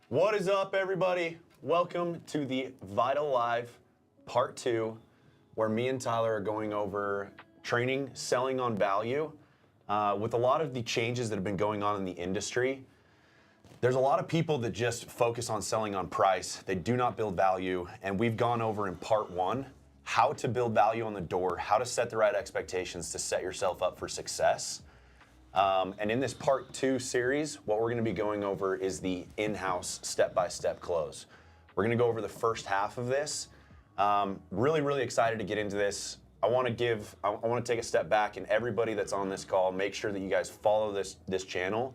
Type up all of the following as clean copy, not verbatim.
What is up, everybody? Welcome to the VITL Live Part 2, where me and Tyler are going over training, selling on value. With a lot of the changes that have been going on in the industry, there's a lot of people that just focus on selling on price. They do not build value, and we've gone over in Part 1 how to build value on the door, how to set the right expectations to set yourself up for success. And in this Part 2 series, what we're going to be going over is the in-house step-by-step close. We're going to go over the first half of this. Really excited to get into this. I want to take a step back, and everybody that's on this call, make sure that you guys follow this channel.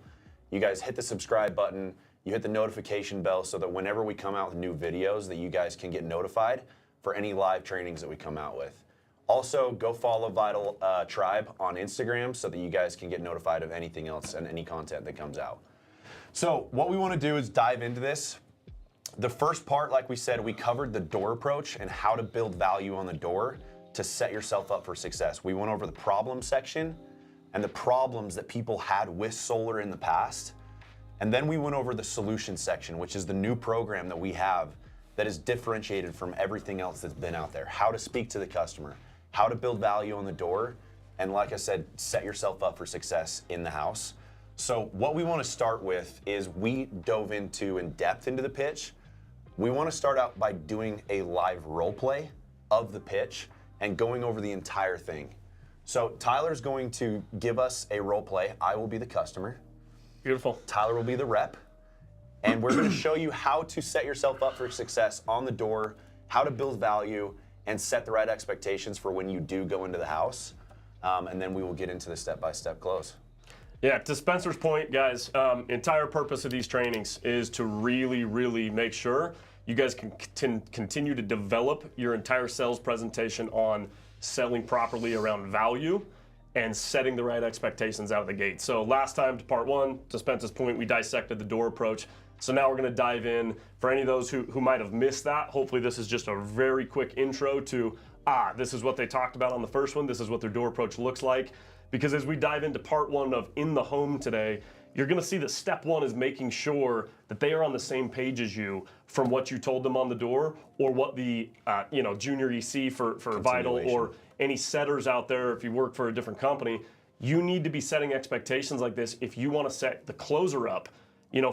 You guys hit the subscribe button, you hit the notification bell so that whenever we come out with new videos that you guys can get notified for any live trainings that we come out with. Also, go follow VITL Tribe on Instagram so that you guys can get notified of anything else and any content that comes out. So what we want to do is dive into this. The first part, like we said, we covered the door approach and how to build value on the door to set yourself up for success. We went over the problem section and the problems that people had with solar in the past. And then we went over the solution section, which is the new program that we have that is differentiated from everything else that's been out there. How to speak to the customer, how to build value on the door, and like I said, set yourself up for success in the house. So what we want to start with is we dove in depth into the pitch. We want to start out by doing a live role play of the pitch and going over the entire thing. So Tyler's going to give us a role play. I will be the customer. Beautiful. Tyler will be the rep. And we're going to show you how to set yourself up for success on the door, how to build value, and set the right expectations for when you do go into the house. And then we will get into the step-by-step close. Yeah, to Spencer's point, guys, entire purpose of these trainings is to really make sure you guys can continue to develop your entire sales presentation on selling properly around value and setting the right expectations out of the gate. So last time, to Part 1, to Spencer's point, we dissected the door approach. So now we're going to dive in. For any of those who might have missed that, hopefully this is just a very quick intro to, this is what they talked about on the first one, this is what their door approach looks like. Because as we dive into Part 1 of In the Home today, you're going to see that step 1 is making sure that they are on the same page as you from what you told them on the door, or what the junior EC for VITL or any setters out there, if you work for a different company, you need to be setting expectations like this if you want to set the closer up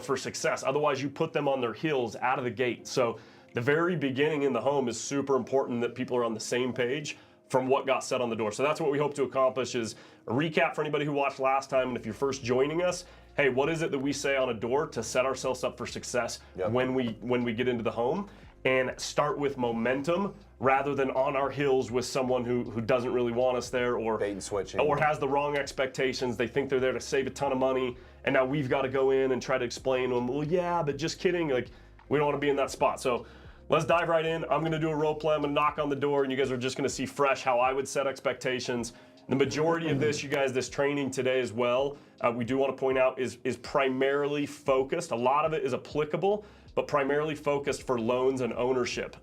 for success. Otherwise, you put them on their heels out of the gate. So the very beginning in the home is super important that people are on the same page from what got said on the door. So that's what we hope to accomplish, is a recap for anybody who watched last time. And if you're first joining us, hey, what is it that we say on a door to set ourselves up for success when we get into the home? And start with momentum rather than on our heels with someone who doesn't really want us there, or bait and switching, or has the wrong expectations. They think they're there to save a ton of money, and now we've got to go in and try to explain to them, well, yeah, but just kidding. Like, we don't want to be in that spot. So let's dive right in. I'm going to do a role play. I'm going to knock on the door, and you guys are just going to see fresh how I would set expectations. The majority of this, you guys, this training today as well, we do want to point out is primarily focused. A lot of it is applicable, but primarily focused for loans and ownership.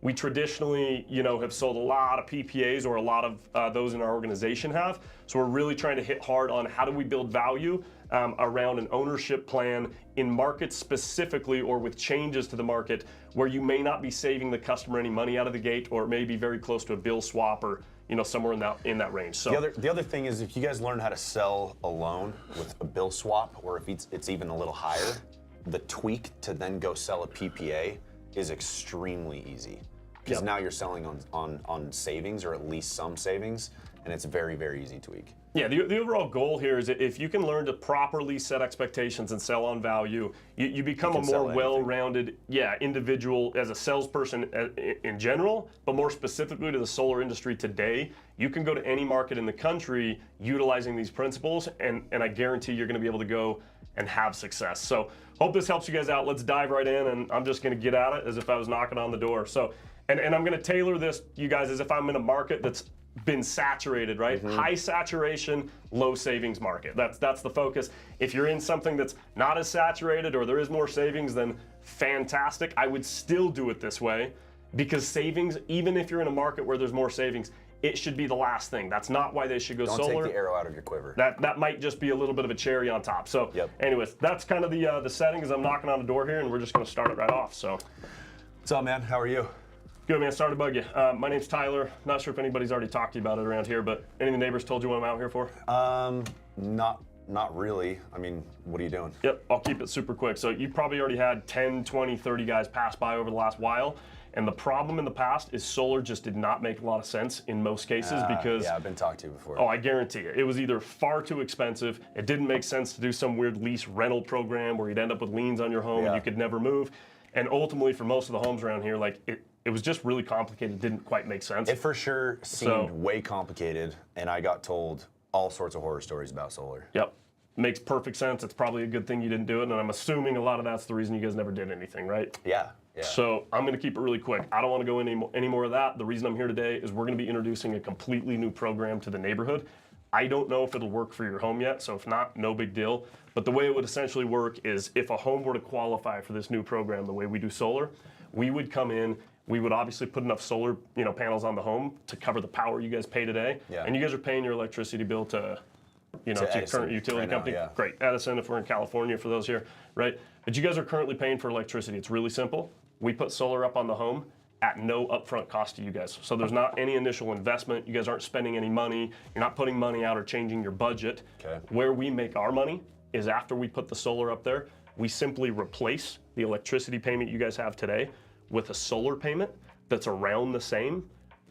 We traditionally, have sold a lot of PPAs, or a lot of those in our organization have. So we're really trying to hit hard on how do we build value around an ownership plan in markets specifically, or with changes to the market where you may not be saving the customer any money out of the gate, or maybe very close to a bill swap, or somewhere in that range. So the other thing is, if you guys learn how to sell a loan with a bill swap, or if it's even a little higher, the tweak to then go sell a PPA is extremely easy, because now you're selling on savings, or at least some savings, and it's a very easy tweak. Yeah, the overall goal here is that if you can learn to properly set expectations and sell on value, you become a more well-rounded individual as a salesperson in general, but more specifically to the solar industry today. You can go to any market in the country utilizing these principles, and I guarantee you're going to be able to go and have success. So hope this helps you guys out. Let's dive right in, and I'm just going to get at it as if I was knocking on the door. So, and I'm going to tailor this, you guys, as if I'm in a market that's been saturated, right? High saturation, low savings market. That's the focus. If you're in something that's not as saturated, or there is more savings, then fantastic. I would still do it this way. because savings, even if you're in a market where there's more savings, it should be the last thing. That's not why they should go solar. Don't take the arrow out of your quiver. That might just be a little bit of a cherry on top. So anyways, that's kind of the settings. I'm knocking on the door here, and we're just going to start it right off. So, what's up, man? How are you? Good, man. Sorry to bug you. My name's Tyler. Not sure if anybody's already talked to you about it around here, but any of the neighbors told you what I'm out here for? Not really. I mean, what are you doing? Yep, I'll keep it super quick. So you probably already had 10, 20, 30 guys pass by over the last while. And the problem in the past is solar just did not make a lot of sense in most cases because... Yeah, I've been talked to before. Oh, I guarantee you. It was either far too expensive, it didn't make sense to do some weird lease rental program where you'd end up with liens on your home and you could never move. And ultimately, for most of the homes around here, like it was just really complicated, didn't quite make sense. It for sure seemed way complicated, and I got told all sorts of horror stories about solar. Yep. Makes perfect sense. It's probably a good thing you didn't do it, and I'm assuming a lot of that's the reason you guys never did anything, right? Yeah. So I'm going to keep it really quick. I don't want to go into any more of that. The reason I'm here today is we're going to be introducing a completely new program to the neighborhood. I don't know if it'll work for your home yet, so if not, no big deal. But the way it would essentially work is if a home were to qualify for this new program, the way we do solar, we would come in, we would obviously put enough solar panels on the home to cover the power you guys pay today. Yeah. And you guys are paying your electricity bill to your current utility company. Now, Great. Edison, if we're in California for those here, right? But you guys are currently paying for electricity. It's really simple. We put solar up on the home at no upfront cost to you guys. So there's not any initial investment. You guys aren't spending any money. You're not putting money out or changing your budget. Okay. Where we make our money is after we put the solar up there, we simply replace the electricity payment you guys have today with a solar payment that's around the same,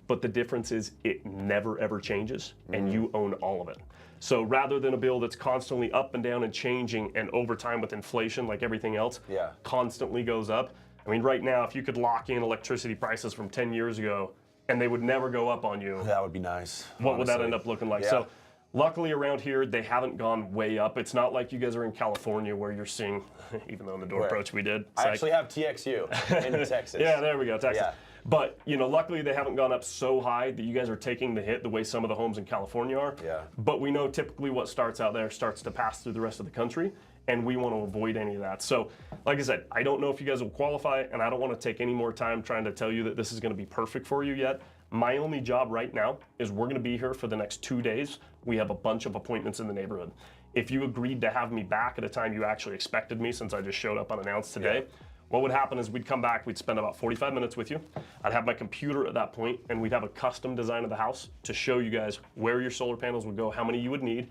but the difference is it never ever changes and you own all of it. So rather than a bill that's constantly up and down and changing and over time with inflation like everything else constantly goes up. I mean, right now, if you could lock in electricity prices from 10 years ago and they would never go up on you. That would be nice. What would that end up looking like? Yeah. So luckily around here, they haven't gone way up. It's not like you guys are in California where you're seeing, even though in the door approach we did. I actually have TXU in Texas. Yeah, there we go, Texas. Yeah. But, luckily they haven't gone up so high that you guys are taking the hit the way some of the homes in California are. Yeah. But we know typically what starts out there starts to pass through the rest of the country, and we want to avoid any of that. So, like I said, I don't know if you guys will qualify, and I don't want to take any more time trying to tell you that this is going to be perfect for you yet. My only job right now is we're going to be here for the next 2 days. We have a bunch of appointments in the neighborhood. If you agreed to have me back at a time you actually expected me, since I just showed up unannounced today, what would happen is we'd come back, we'd spend about 45 minutes with you. I'd have my computer at that point, and we'd have a custom design of the house to show you guys where your solar panels would go, how many you would need.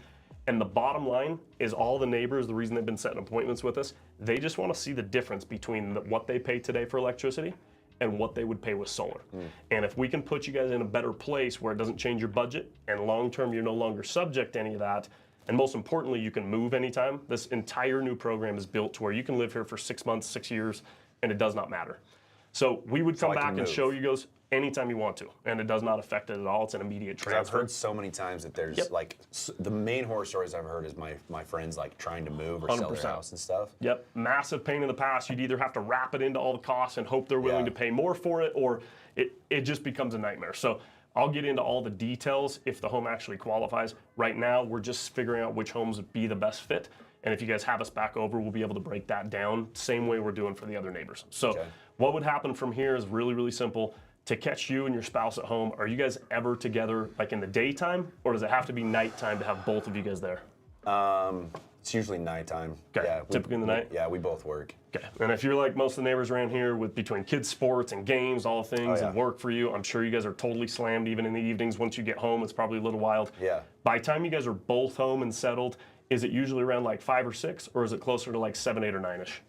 And the bottom line is all the neighbors, the reason they've been setting appointments with us, they just want to see the difference between what they pay today for electricity and what they would pay with solar. And if we can put you guys in a better place where it doesn't change your budget, and long-term you're no longer subject to any of that, and most importantly, you can move anytime. This entire new program is built to where you can live here for 6 months, 6 years, and it does not matter. So we would come back and show you guys anytime you want to, and it does not affect it at all. It's an immediate transfer. I've heard so many times that there's the main horror stories I've heard is my friends like trying to move or 100%. sell their house and stuff. Yep, massive pain in the past. You'd either have to wrap it into all the costs and hope they're willing to pay more for it, or it just becomes a nightmare. So I'll get into all the details if the home actually qualifies. Right now, we're just figuring out which homes would be the best fit. And if you guys have us back over, we'll be able to break that down, same way we're doing for the other neighbors. So what would happen from here is really, really simple. To catch you and your spouse at home, are you guys ever together like in the daytime, or does it have to be nighttime to have both of you guys there? It's usually nighttime. Okay. Yeah, Typically in the night? Yeah, we both work. Okay. And if you're like most of the neighbors around here with between kids' sports and games, all things, and work for you, I'm sure you guys are totally slammed even in the evenings. Once you get home, it's probably a little wild. Yeah. By the time you guys are both home and settled, is it usually around like 5 or 6, or is it closer to like 7, 8, or 9-ish?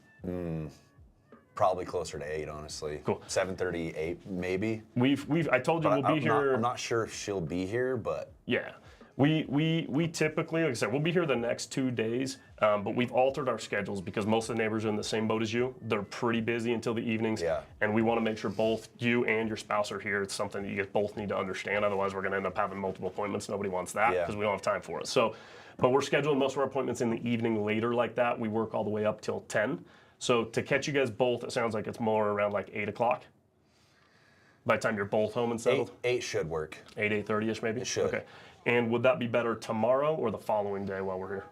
Probably closer to 8, honestly. Cool. 7:30, 8, maybe. I told you we'll be here. I'm not sure if she'll be here, but Yeah. We typically, like I said, we'll be here the next 2 days, but we've altered our schedules because most of the neighbors are in the same boat as you. They're pretty busy until the evenings, and we want to make sure both you and your spouse are here. It's something that you guys both need to understand. Otherwise, we're going to end up having multiple appointments. Nobody wants that because we don't have time for it. So, but we're scheduling most of our appointments in the evening later like that. We work all the way up till 10. So to catch you guys both, it sounds like it's more around like 8 o'clock. By the time you're both home and settled? 8 should work. 8:30ish maybe? It should. Okay. And would that be better tomorrow or the following day while we're here?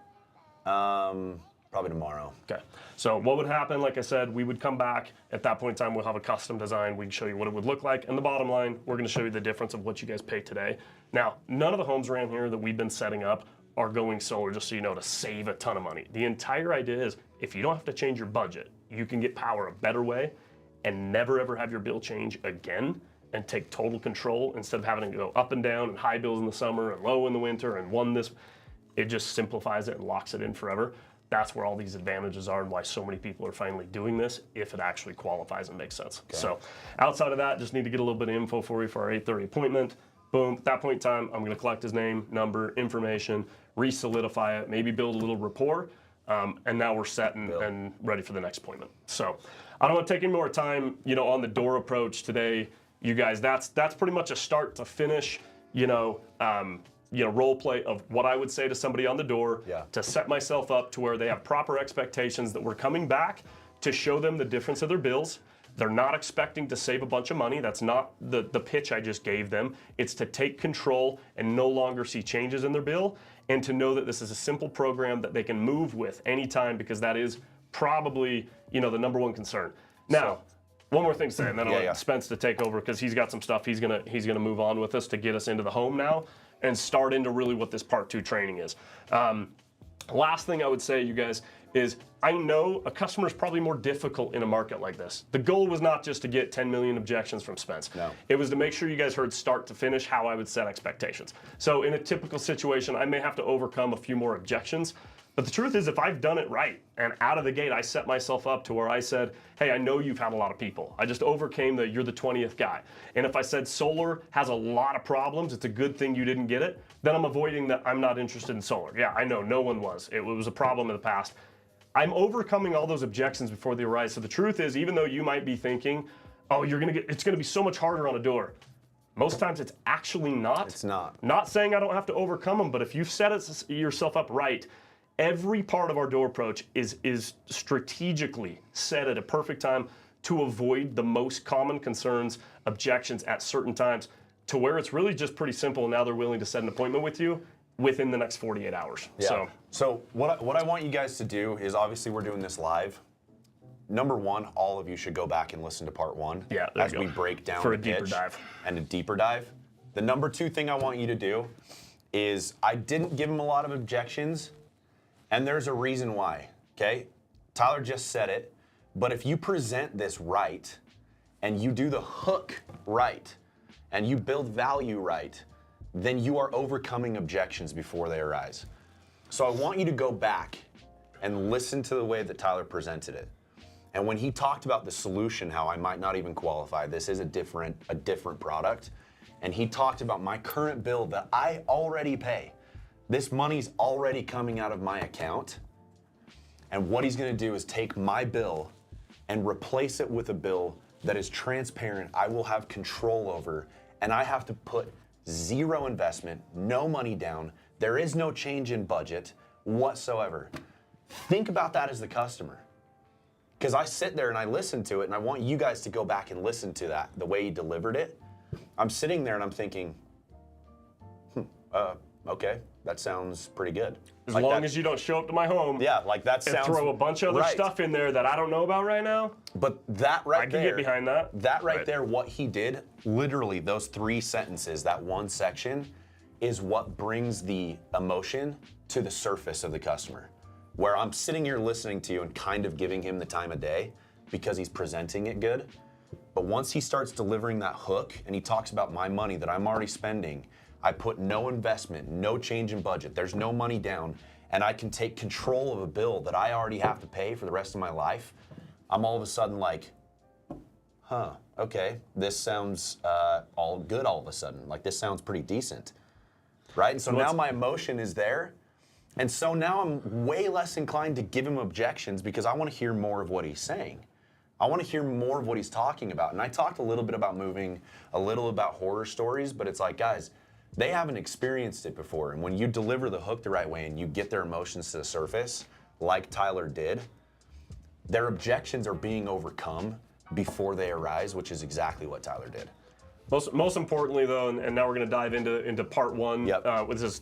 Probably tomorrow. Okay. So what would happen, like I said, we would come back. At that point in time, we'll have a custom design. We can show you what it would look like. And the bottom line, we're going to show you the difference of what you guys pay today. Now, none of the homes around here that we've been setting up are going solar, just so you know, to save a ton of money. The entire idea is if you don't have to change your budget, you can get power a better way and never ever have your bill change again and take total control instead of having to go up and down and high bills in the summer and low in the winter and one this. It just simplifies it and locks it in forever. That's where all these advantages are and why so many people are finally doing this if it actually qualifies and makes sense. Okay. So outside of that, just need to get a little bit of info for you for our 8:30 appointment. Boom, at that point in time, I'm gonna collect his name, number, information, re-solidify it, maybe build a little rapport, and now we're set and ready for the next appointment. So I don't want to take any more time, on the door approach today, you guys. That's pretty much a start to finish, role play of what I would say to somebody on the door to set myself up to where they have proper expectations that we're coming back to show them the difference of their bills. They're not expecting to save a bunch of money. That's not the pitch I just gave them. It's to take control and no longer see changes in their bill, and to know that this is a simple program that they can move with anytime, because that is probably, the number one concern. Now, one more thing to say, and then I'll let Spence to take over, because he's got some stuff he's gonna move on with us to get us into the home now and start into really what this part 2 training is. Last thing I would say, you guys, is I know a customer is probably more difficult in a market like this. The goal was not just to get 10 million objections from Spence. No. It was to make sure you guys heard start to finish how I would set expectations. So in a typical situation, I may have to overcome a few more objections. But the truth is, if I've done it right, and out of the gate I set myself up to where I said, hey, I know you've had a lot of people. I just overcame you're the 20th guy. And if I said solar has a lot of problems, it's a good thing you didn't get it, then I'm avoiding that I'm not interested in solar. Yeah, I know, no one was. It was a problem in the past. I'm overcoming all those objections before they arise. So the truth is, even though you might be thinking, oh, it's gonna be so much harder on a door. Most times it's actually not. It's not. Not saying I don't have to overcome them, but if you've set yourself up right, every part of our door approach is strategically set at a perfect time to avoid the most common concerns, objections at certain times, to where it's really just pretty simple. And now they're willing to set an appointment with you within the next 48 hours. Yeah. So what I want you guys to do is, obviously we're doing this live. Number one, all of you should go back and listen to part 1 as we break down for a the deeper pitch dive. And a deeper dive. The number 2 thing I want you to do is, I didn't give him a lot of objections, and there's a reason why, okay? Tyler just said it, but if you present this right, and you do the hook right, and you build value right, then you are overcoming objections before they arise. So I want you to go back and listen to the way that Tyler presented it. And when he talked about the solution, how I might not even qualify, this is a different product, and he talked about my current bill that I already pay. This money's already coming out of my account, and what he's gonna do is take my bill and replace it with a bill that is transparent, I will have control over, and I have to put 0 investment, no money down, there is no change in budget whatsoever. Think about that as the customer. Because I sit there and I listen to it, and I want you guys to go back and listen to that, the way he delivered it. I'm sitting there and I'm thinking, okay, that sounds pretty good. As long as you don't show up to my home, that sounds, and throw a bunch of other stuff in there that I don't know about right now. But that right there, I can get behind that. That right there, what he did, literally those 3 sentences, that one section, is what brings the emotion to the surface of the customer. Where I'm sitting here listening to you and kind of giving him the time of day because he's presenting it good. But once he starts delivering that hook and he talks about my money that I'm already spending, I put no investment, no change in budget, there's no money down, and I can take control of a bill that I already have to pay for the rest of my life, I'm all of a sudden like, okay, this sounds all good all of a sudden. Like, this sounds pretty decent, right? And so now my emotion is there, and so now I'm way less inclined to give him objections because I want to hear more of what he's saying. I want to hear more of what he's talking about. And I talked a little bit about moving, a little about horror stories, but it's like, guys, they haven't experienced it before. And when you deliver the hook the right way and you get their emotions to the surface, like Tyler did, their objections are being overcome before they arise, which is exactly what Tyler did. Most importantly, though, and now we're going to dive into part 1. Yep.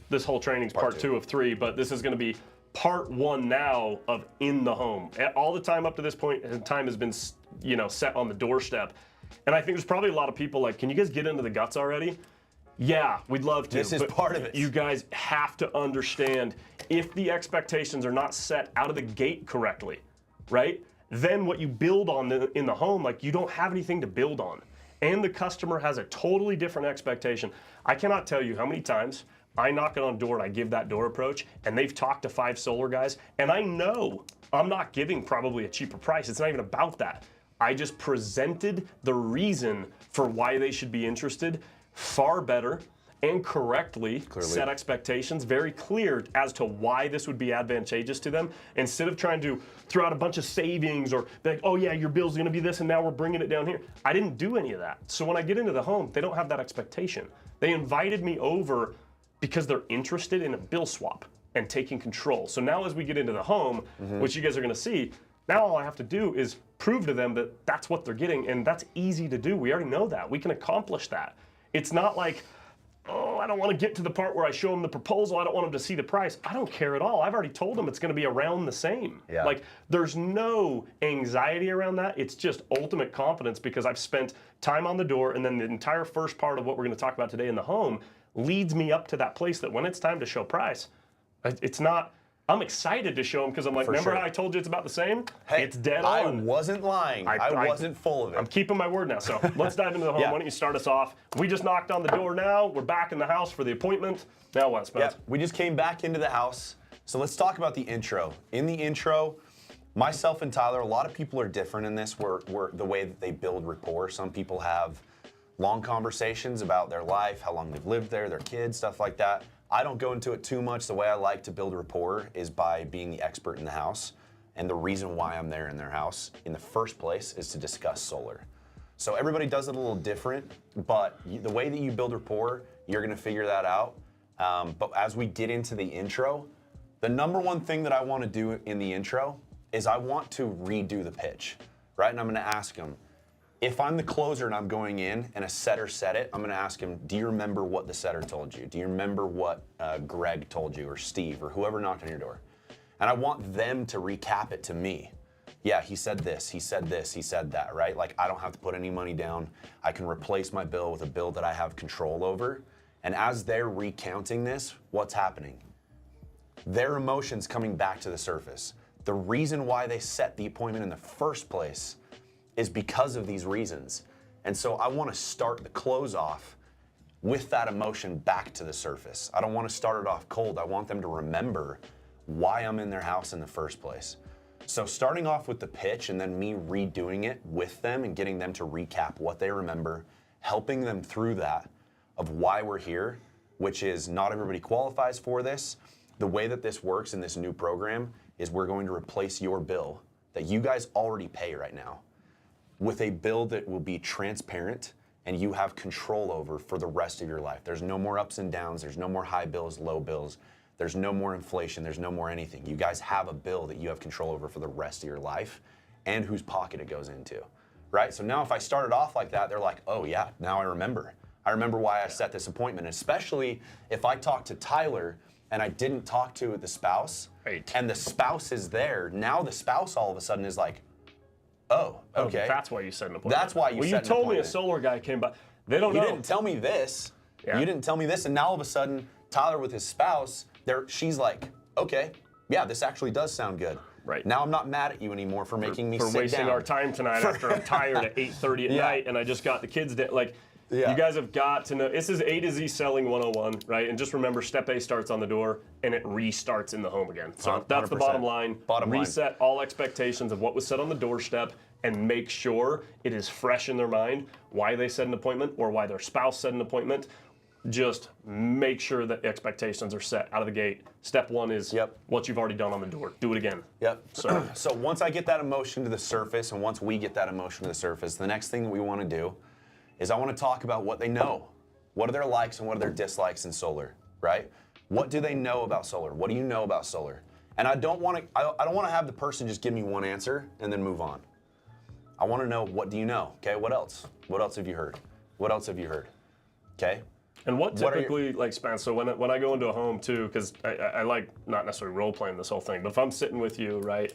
This whole training's part 2 of 3, but this is going to be part one now of in the home. All the time up to this point, time has been, set on the doorstep. And I think there's probably a lot of people like, can you guys get into the guts already? Yeah, we'd love to. This is part of it. You guys have to understand, if the expectations are not set out of the gate correctly, right? Then what you build on in the home, like, you don't have anything to build on. And the customer has a totally different expectation. I cannot tell you how many times I knock it on a door and I give that door approach, and they've talked to 5 solar guys, and I know I'm not giving probably a cheaper price. It's not even about that. I just presented the reason for why they should be interested far better and correctly set expectations, very clear as to why this would be advantageous to them, instead of trying to throw out a bunch of savings or be like, oh yeah, your bill's gonna be this and now we're bringing it down here. I didn't do any of that. So when I get into the home, they don't have that expectation. They invited me over because they're interested in a bill swap and taking control. So now as we get into the home, which you guys are gonna see, now all I have to do is prove to them that that's what they're getting, and that's easy to do. We already know that. We can accomplish that. It's not like, oh, I don't want to get to the part where I show them the proposal. I don't want them to see the price. I don't care at all. I've already told them it's going to be around the same. Yeah. Like, there's no anxiety around that. It's just ultimate confidence, because I've spent time on the door, and then the entire first part of what we're going to talk about today in the home leads me up to that place that when it's time to show price, it's not, I'm excited to show them, because I'm like, remember how I told you it's about the same? Hey, it's dead I on. wasn't lying. I wasn't full of it. I'm keeping my word now. So let's dive into the home. Yeah. Why don't you start us off? We just knocked on the door now. We're back in the house for the appointment. Now what, Spence? Yeah, we just came back into the house. So let's talk about the intro. In the intro, myself and Tyler, a lot of people are different in this. We're the way that they build rapport. Some people have long conversations about their life, how long they've lived there, their kids, stuff like that. I don't go into it too much. The way I like to build rapport is by being the expert in the house. And the reason why I'm there in their house in the first place is to discuss solar. So everybody does it a little different, but the way that you build rapport, you're gonna figure that out. But as we get into the intro, the number one thing that I wanna do in the intro is I want to redo the pitch, right? And I'm gonna ask them, if I'm the closer and I'm going in and a setter said it, I'm gonna ask him, do you remember what the setter told you? Do you remember what Greg told you, or Steve, or whoever knocked on your door? And I want them to recap it to me. Yeah, he said this, he said this, he said that, right? Like, I don't have to put any money down. I can replace my bill with a bill that I have control over. And as they're recounting this, what's happening? Their emotions coming back to the surface. The reason why they set the appointment in the first place is because of these reasons. And so I want to start the close off with that emotion back to the surface. I don't want to start it off cold. I want them to remember why I'm in their house in the first place. So starting off with the pitch and then me redoing it with them and getting them to recap what they remember, helping them through that of why we're here, which is not everybody qualifies for this. The way that this works in this new program is we're going to replace your bill that you guys already pay right now with a bill that will be transparent and you have control over for the rest of your life. There's no more ups and downs. There's no more high bills, low bills. There's no more inflation. There's no more anything. You guys have a bill that you have control over for the rest of your life and whose pocket it goes into, right? So now if I started off like that, they're like, oh yeah, now I remember. I remember why I set this appointment, especially if I talked to Tyler and I didn't talk to the spouse, right, and the spouse is there. Now the spouse all of a sudden is like, oh, okay. That's why you set an appointment. That's why you set an appointment. Well, you told me a solar guy came by. They don't know. You didn't tell me this. Yeah. You didn't tell me this, and now all of a sudden, Tyler with his spouse, she's like, okay, yeah, this actually does sound good. Right. Now I'm not mad at you anymore for making me sit down. For wasting our time tonight after I'm tired at 8:30 at night and I just got the kids like, you guys have got to know, this is A to Z selling 101, right? And just remember, step A starts on the door and it restarts in the home again. So that's the bottom line. Reset all expectations of what was said on the doorstep and make sure it is fresh in their mind why they set an appointment or why their spouse set an appointment. Just make sure that expectations are set out of the gate. Step one is what you've already done on the door. Do it again. Yep. So once I get that emotion to the surface and once we get that emotion to the surface, the next thing that we want to do is I want to talk about what they know. What are their likes and what are their dislikes in solar, right? What do they know about solar? What do you know about solar? And I don't want to have the person just give me one answer and then move on. I want to know, what do you know? Okay, what else? What else have you heard? What else have you heard? Okay? And what typically, like, Spence, so when I go into a home too, because I like not necessarily role playing this whole thing, but if I'm sitting with you, right,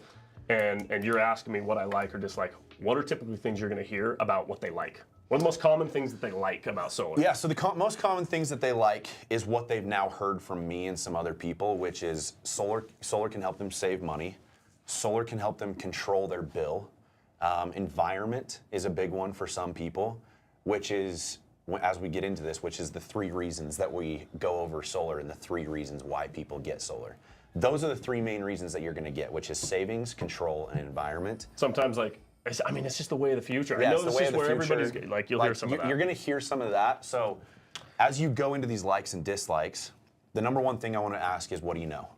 and you're asking me what I like or dislike, what are typically things you're going to hear about what they like? What are the most common things that they like about solar? Yeah, so the most common things that they like is what they've now heard from me and some other people, which is solar can help them save money. Solar can help them control their bill. Environment is a big one for some people, which is, as we get into this, which is the 3 reasons that we go over solar and the 3 reasons why people get solar. Those are the 3 main reasons that you're going to get, which is savings, control, and environment. Sometimes, like, I mean, it's just the way of the future. Yeah, I know it's the this way is of the where future. everybody's, like, you'll hear some of that. You're going to hear some of that. So as you go into these likes and dislikes, the number one thing I want to ask is, what do you know?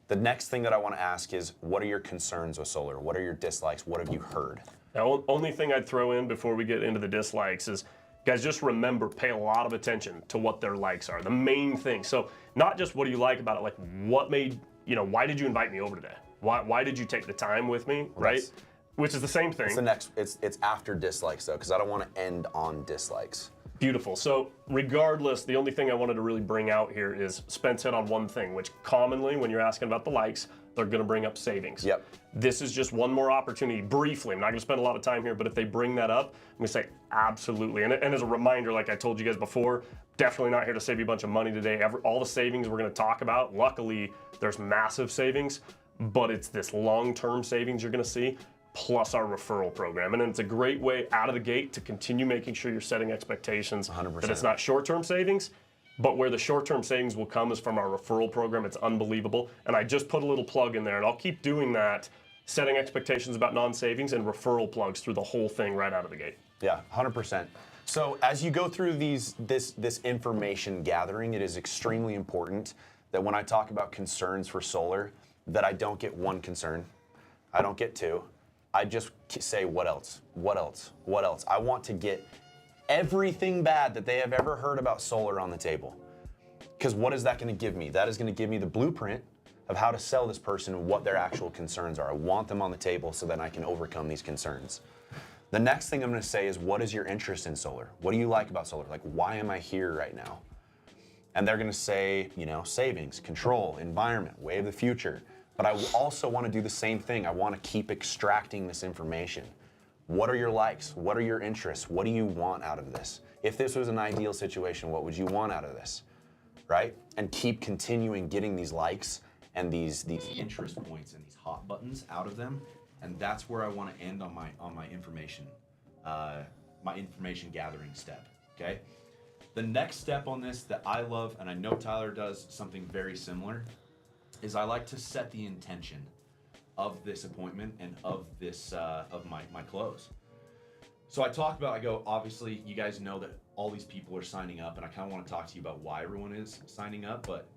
The next thing that I want to ask is, what are your concerns with solar? What are your dislikes? What have you heard? Now, only thing I'd throw in before we get into the dislikes is, guys, just remember, pay a lot of attention to what their likes are. The main thing. So not just what do you like about it, like what made, why did you invite me over today? Why did you take the time with me, right? Yes. Which is the same thing. It's the next, it's after dislikes though, because I don't want to end on dislikes. Beautiful. So regardless, the only thing I wanted to really bring out here is Spence hit on one thing, which commonly when you're asking about the likes, they're going to bring up savings. Yep. This is just one more opportunity, briefly. I'm not going to spend a lot of time here, but if they bring that up, I'm going to say absolutely. And as a reminder, like I told you guys before, definitely not here to save you a bunch of money today. All the savings we're going to talk about, luckily, there's massive savings, but it's this long-term savings you're going to see, plus our referral program. And it's a great way out of the gate to continue making sure you're setting expectations 100%. that it's not short-term savings, but where the short-term savings will come is from our referral program. It's unbelievable. And I just put a little plug in there, and I'll keep doing that, setting expectations about non-savings and referral plugs through the whole thing right out of the gate. Yeah, 100%. So as you go through this information gathering, it is extremely important that when I talk about concerns for solar, that I don't get one concern, I don't get 2. I just say, what else? What else? What else? I want to get everything bad that they have ever heard about solar on the table. Because what is that going to give me? That is going to give me the blueprint of how to sell this person and what their actual concerns are. I want them on the table so that I can overcome these concerns. The next thing I'm going to say is, what is your interest in solar? What do you like about solar? Like, why am I here right now? And they're going to say, savings, control, environment, way of the future. But I also want to do the same thing. I want to keep extracting this information. What are your likes? What are your interests? What do you want out of this? If this was an ideal situation, what would you want out of this? Right? And keep continuing getting these likes and these interest points and these hot buttons out of them. And that's where I want to end on my information gathering step. Okay? The next step on this that I love, and I know Tyler does something very similar, is I like to set the intention of this appointment and of this of my close. So I go, obviously you guys know that all these people are signing up, and I kind of want to talk to you about why everyone is signing up, but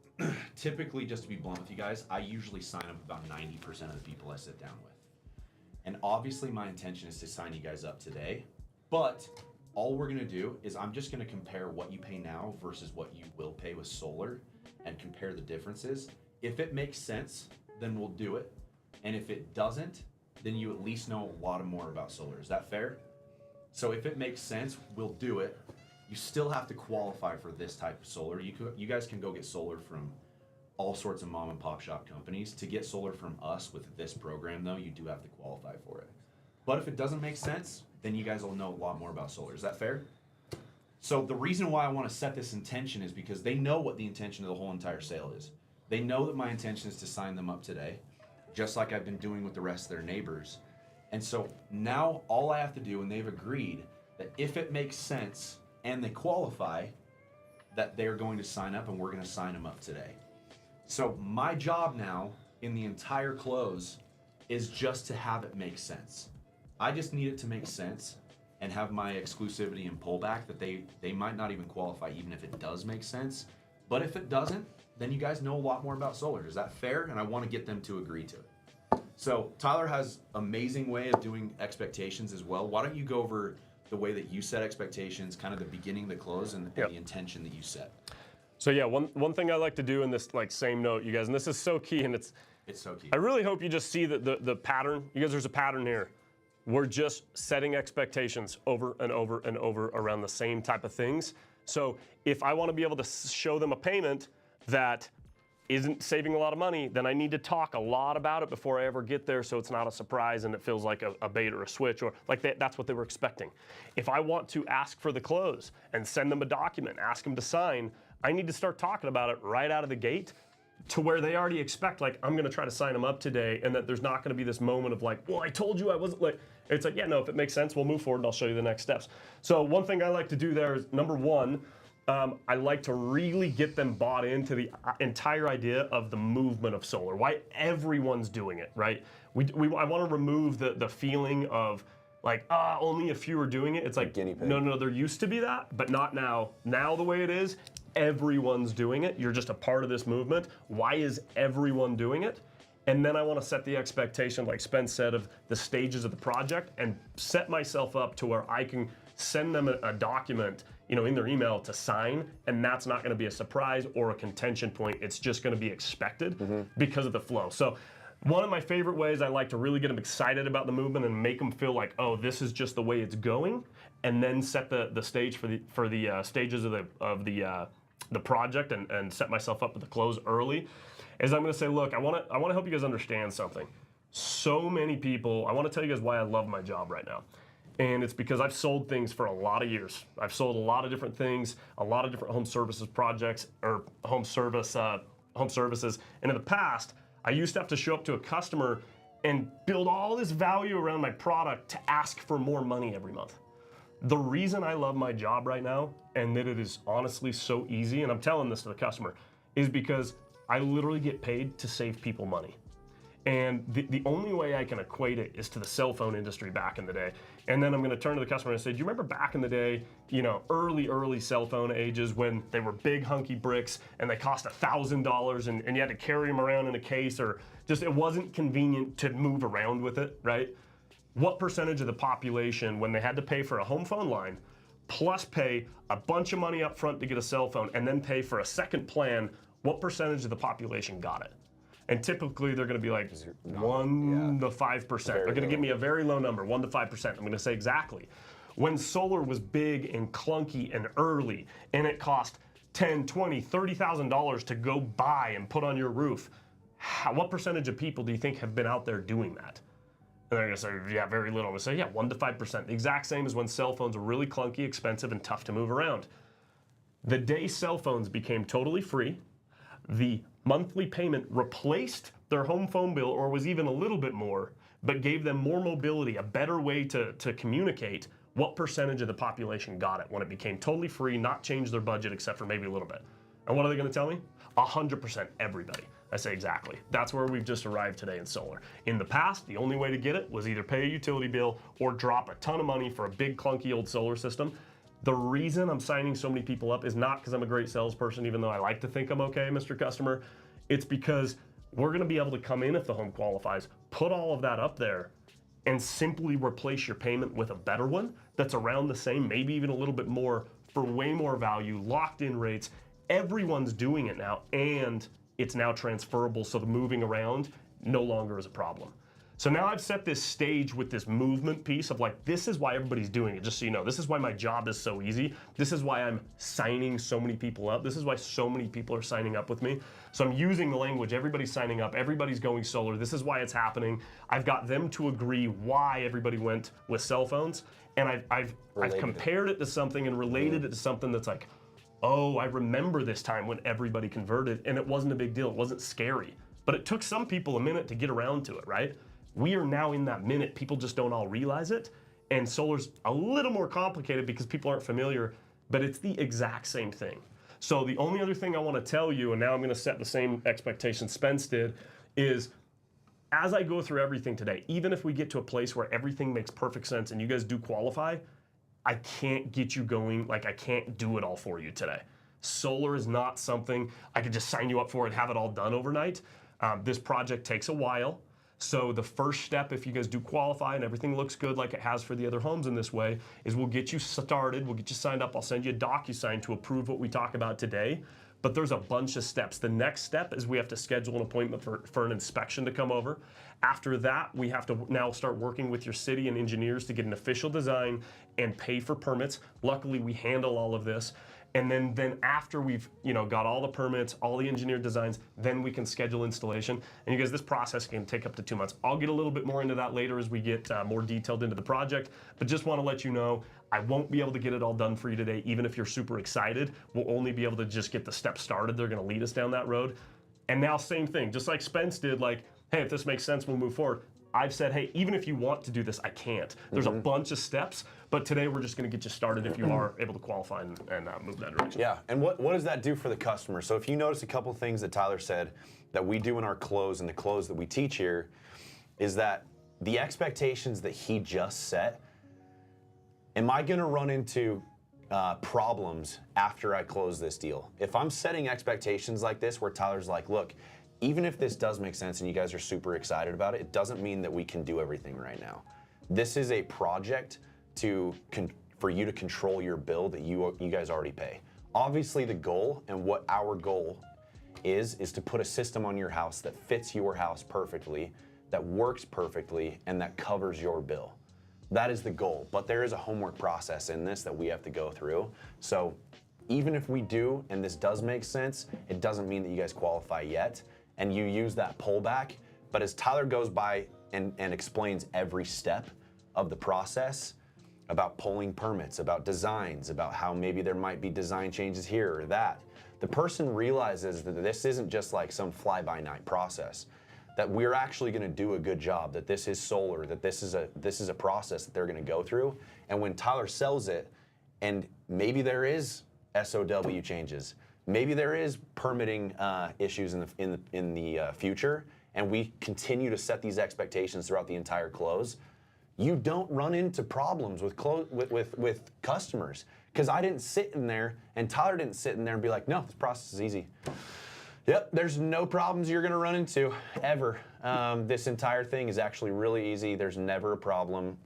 typically, just to be blunt with you guys, I usually sign up about 90% of the people I sit down with. And obviously my intention is to sign you guys up today, but all we're gonna do is I'm just gonna compare what you pay now versus what you will pay with solar and compare the differences. If it makes sense, then we'll do it. And if it doesn't, then you at least know a lot more about solar. Is that fair? So if it makes sense, we'll do it. You still have to qualify for this type of solar. You guys can go get solar from all sorts of mom and pop shop companies. To get solar from us with this program though, you do have to qualify for it. But if it doesn't make sense, then you guys will know a lot more about solar. Is that fair? So the reason why I want to set this intention is because they know what the intention of the whole entire sale is. They know that my intention is to sign them up today, just like I've been doing with the rest of their neighbors. And so now all I have to do, and they've agreed, that if it makes sense and they qualify, that they're going to sign up and we're going to sign them up today. So my job now in the entire close is just to have it make sense. I just need it to make sense and have my exclusivity and pullback that they might not even qualify even if it does make sense. But if it doesn't, then you guys know a lot more about solar. Is that fair? And I want to get them to agree to it. So Tyler has an amazing way of doing expectations as well. Why don't you go over the way that you set expectations, kind of the beginning, the close, and the intention that you set? So yeah, one thing I like to do in this same note, you guys, and this is so key, and it's so key. I really hope you just see the pattern. You guys, there's a pattern here. We're just setting expectations over and over and over around the same type of things So if I want to be able to show them a payment that isn't saving a lot of money, then I need to talk a lot about it before I ever get there, so it's not a surprise and it feels like a bait or a switch, or like that's what they were expecting. If I want to ask for the close and send them a document, ask them to sign, I need to start talking about it right out of the gate, to where they already expect, like, I'm gonna try to sign them up today, and that there's not gonna be this moment of like, well, I told you I wasn't, like, it's like, yeah, no, if it makes sense, we'll move forward and I'll show you the next steps. So one thing I like to do there is, number one, I like to really get them bought into the entire idea of the movement of solar, why everyone's doing it, right? I want to remove the feeling of like, only a few are doing it. It's like, guinea pig. no, there used to be that, but not now. Now the way it is, everyone's doing it. You're just a part of this movement. Why is everyone doing it? And then I want to set the expectation, like Spence said, of the stages of the project, and set myself up to where I can send them a document, in their email to sign, and that's not going to be a surprise or a contention point. It's just going to be expected because of the flow. So one of my favorite ways I like to really get them excited about the movement and make them feel like, oh, this is just the way it's going, and then set the stage for the stages of the project, and set myself up with the close early, is I'm going to say, look, I want to help you guys understand something. So many people, I want to tell you guys why I love my job right now. And it's because I've sold things for a lot of years. I've sold a lot of different things, a lot of different home services projects, or home services. And in the past, I used to have to show up to a customer and build all this value around my product to ask for more money every month. The reason I love my job right now, and that it is honestly so easy, and I'm telling this to the customer, is because I literally get paid to save people money. And the only way I can equate it is to the cell phone industry back in the day. And then I'm going to turn to the customer and say, do you remember back in the day, early cell phone ages, when they were big hunky bricks and they cost $1,000 and you had to carry them around in a case, or just it wasn't convenient to move around with it, right? What percentage of the population, when they had to pay for a home phone line, plus pay a bunch of money up front to get a cell phone, and then pay for a second plan, what percentage of the population got it? And typically they're going to be like 1 to 5%. They're going to give me a very low number, 1 to 5%. I'm going to say exactly. When solar was big and clunky and early, and it cost $10, $20, $30,000 to go buy and put on your roof, what percentage of people do you think have been out there doing that? And they're going to say, yeah, very little. I'm going to say, yeah, 1 to 5%. The exact same as when cell phones were really clunky, expensive, and tough to move around. The day cell phones became totally free, the monthly payment replaced their home phone bill, or was even a little bit more, but gave them more mobility, a better way to communicate. What percentage of the population got it when it became totally free, not change their budget except for maybe a little bit? And what are they going to tell me? 100% everybody. I say exactly. That's where we've just arrived today in solar. In the past, the only way to get it was either pay a utility bill or drop a ton of money for a big clunky old solar system. The reason I'm signing so many people up is not because I'm a great salesperson, even though I like to think I'm okay, Mr. Customer. It's because we're going to be able to come in if the home qualifies, put all of that up there, and simply replace your payment with a better one that's around the same, maybe even a little bit more, for way more value, locked in rates. Everyone's doing it now, and it's now transferable, so the moving around no longer is a problem. So now I've set this stage with this movement piece of like, this is why everybody's doing it, just so you know. This is why my job is so easy. This is why I'm signing so many people up. This is why so many people are signing up with me. So I'm using the language, everybody's signing up, everybody's going solar. This is why it's happening. I've got them to agree why everybody went with cell phones. And I've compared it to something and related it to something that's like, oh, I remember this time when everybody converted and it wasn't a big deal. It wasn't scary. But it took some people a minute to get around to it, right? We are now in that minute. People just don't all realize it. And solar's a little more complicated because people aren't familiar, but it's the exact same thing. So the only other thing I want to tell you, and now I'm going to set the same expectation Spence did, is as I go through everything today, even if we get to a place where everything makes perfect sense and you guys do qualify, I can't get you going, like I can't do it all for you today. Solar is not something I could just sign you up for and have it all done overnight. This project takes a while. So the first step, if you guys do qualify and everything looks good like it has for the other homes in this way, is we'll get you started, we'll get you signed up, I'll send you a DocuSign to approve what we talk about today. But there's a bunch of steps. The next step is we have to schedule an appointment for an inspection to come over. After that, we have to now start working with your city and engineers to get an official design and pay for permits. Luckily, we handle all of this. And then after we've got all the permits, all the engineered designs, then we can schedule installation. And you guys, this process can take up to 2 months. I'll get a little bit more into that later as we get more detailed into the project, but just want to let you know, I won't be able to get it all done for you today, even if you're super excited. We'll only be able to just get the steps started. They're going to lead us down that road. And now same thing, just like Spence did, like, hey, if this makes sense, we'll move forward. I've said, hey, even if you want to do this, I can't. There's a bunch of steps, but today we're just going to get you started if you are able to qualify and move that direction. Yeah, and what does that do for the customer? So if you notice a couple things that Tyler said that we do in our close and the close that we teach here is that the expectations that he just set, am I going to run into problems after I close this deal? If I'm setting expectations like this where Tyler's like, look, even if this does make sense and you guys are super excited about it, it doesn't mean that we can do everything right now. This is a project for you to control your bill that you guys already pay. Obviously the goal and what our goal is to put a system on your house that fits your house perfectly, that works perfectly, and that covers your bill. That is the goal, but there is a homework process in this that we have to go through. So even if we do, and this does make sense, it doesn't mean that you guys qualify yet, and you use that pullback. But as Tyler goes by and explains every step of the process about pulling permits, about designs, about how maybe there might be design changes here or that, the person realizes that this isn't just like some fly-by-night process, that we're actually going to do a good job, that this is solar, that this is a process that they're going to go through. And when Tyler sells it, and maybe there is SOW changes, maybe there is permitting issues in the future, and we continue to set these expectations throughout the entire close, you don't run into problems with customers. Because I didn't sit in there, and Tyler didn't sit in there and be like, no, this process is easy. Yep, there's no problems you're gonna run into, ever. This entire thing is actually really easy. There's never a problem.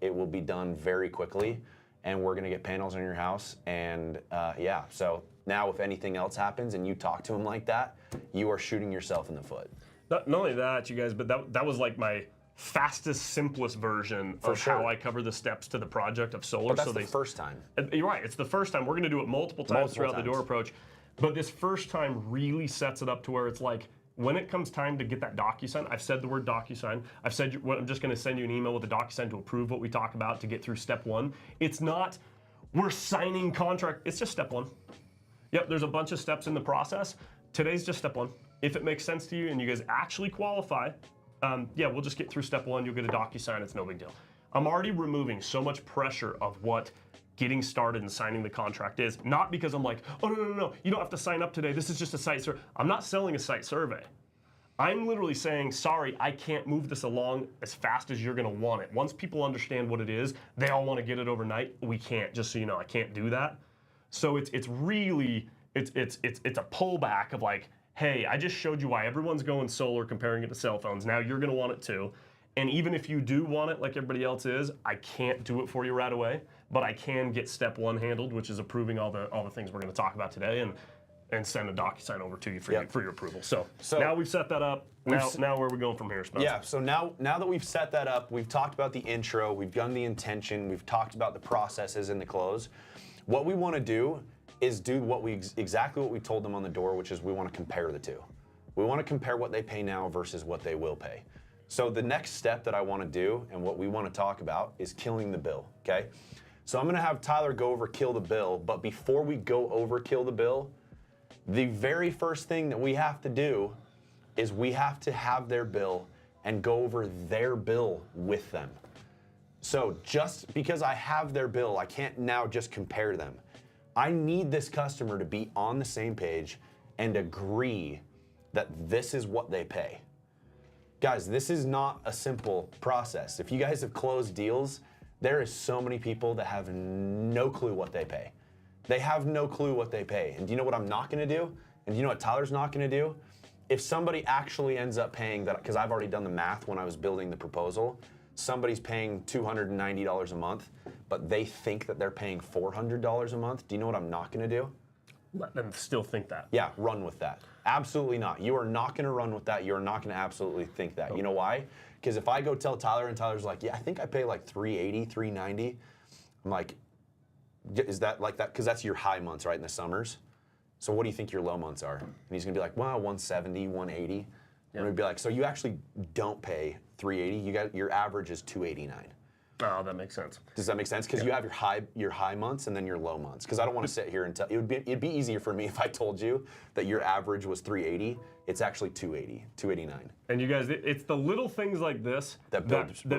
It will be done very quickly, and we're gonna get panels on your house, and yeah, so now if anything else happens and you talk to him like that, you are shooting yourself in the foot. Not only that, you guys, but that was like my fastest, simplest version of how I cover the steps to the project of solar. But that's the first time. You're right, it's the first time. We're gonna do it multiple times throughout the door approach. But this first time really sets it up to where it's like, when it comes time to get that DocuSign, I've said the word DocuSign. I've said I'm just going to send you an email with a DocuSign to approve what we talk about to get through step one. It's not, we're signing contract. It's just step one. Yep, there's a bunch of steps in the process. Today's just step one. If it makes sense to you and you guys actually qualify, yeah, we'll just get through step one. You'll get a DocuSign. It's no big deal. I'm already removing so much pressure of what getting started and signing the contract is. Not because I'm like, oh, no, you don't have to sign up today. This is just a site survey. I'm not selling a site survey. I'm literally saying, sorry, I can't move this along as fast as you're gonna want it. Once people understand what it is, they all wanna get it overnight. We can't, just so you know, I can't do that. So it's really a pullback of like, hey, I just showed you why everyone's going solar comparing it to cell phones. Now you're gonna want it too. And even if you do want it like everybody else is, I can't do it for you right away, but I can get step one handled, which is approving all the things we're gonna talk about today, and send a DocuSign over to you for your approval. So now we've set that up. Now where are we going from here, Spencer? Yeah, so now that we've set that up, we've talked about the intro, we've done the intention, we've talked about the processes in the close. What we wanna do is do exactly what we told them on the door, which is we wanna compare the two. We wanna compare what they pay now versus what they will pay. So the next step that I want to do and what we want to talk about is killing the bill, okay? So I'm going to have Tyler go over kill the bill, but before we go over kill the bill, the very first thing that we have to do is we have to have their bill and go over their bill with them. So just because I have their bill, I can't now just compare them. I need this customer to be on the same page and agree that this is what they pay. Guys, this is not a simple process. If you guys have closed deals, there is so many people that have no clue what they pay. They have no clue what they pay. And do you know what I'm not gonna do? And do you know what Tyler's not gonna do? If somebody actually ends up paying that, because I've already done the math when I was building the proposal, somebody's paying $290 a month, but they think that they're paying $400 a month, do you know what I'm not gonna do? Let them still think that. Yeah, run with that. Absolutely not. You are not gonna run with that. You are not gonna absolutely think that. You know why? Because if I go tell Tyler and Tyler's like, yeah, I think I pay like $380, $390, I'm like, Is that like that? Because that's your high months, right, in the summers. So what do you think your low months are? And he's gonna be like, well, 170, 180. And we'd be like, so you actually don't pay 380. Your average is 289. Oh, that makes sense. Does that make sense? Because you have your high months and then your low months. Because I don't want to sit here and tell. It'd be easier for me if I told you that your average was 380. It's actually 280, 289. And you guys, it's the little things like this that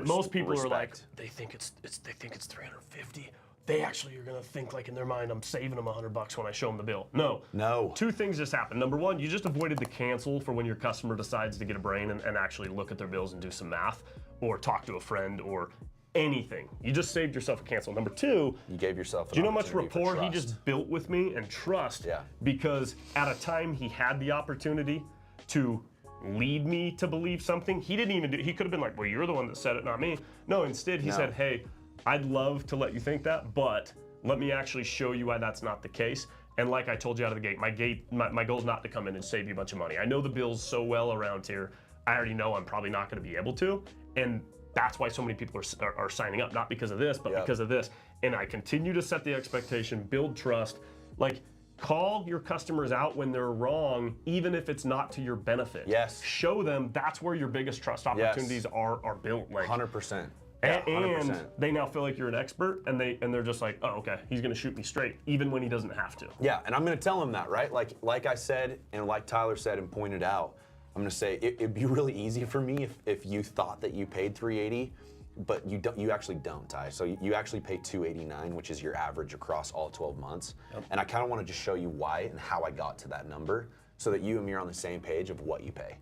most people are like, they think it's 350. They actually are gonna think like in their mind, I'm saving them $100 when I show them the bill. No. Two things just happened. Number one, you just avoided the cancel for when your customer decides to get a brain and actually look at their bills and do some math, or talk to a friend, or anything. You just saved yourself a cancel. Number two, you gave yourself. Do you know how much rapport he just built with me and trust? Yeah. Because at a time he had the opportunity to lead me to believe something. He didn't even do. He could have been like, "Well, you're the one that said it, not me." No. Instead, he said, "Hey, I'd love to let you think that, but let me actually show you why that's not the case." And like I told you out of the gate, my goal is not to come in and save you a bunch of money. I know the bills so well around here. I already know I'm probably not going to be able to, and that's why so many people are signing up, not because of this, but because of this. And I continue to set the expectation, build trust, like call your customers out when they're wrong, even if it's not to your benefit. Yes. Show them that's where your biggest trust opportunities are built. Like 100%. Yeah, and they now feel like you're an expert, and they're just like, oh, okay, he's gonna shoot me straight, even when he doesn't have to. Yeah, and I'm gonna tell him that, right? Like I said, and like Tyler said and pointed out, I'm gonna say it'd be really easy for me if you thought that you paid 380, but you actually don't, Ty. So you actually pay 289, which is your average across all 12 months. And I kind of want to just show you why and how I got to that number, so that you and me are on the same page of what you pay.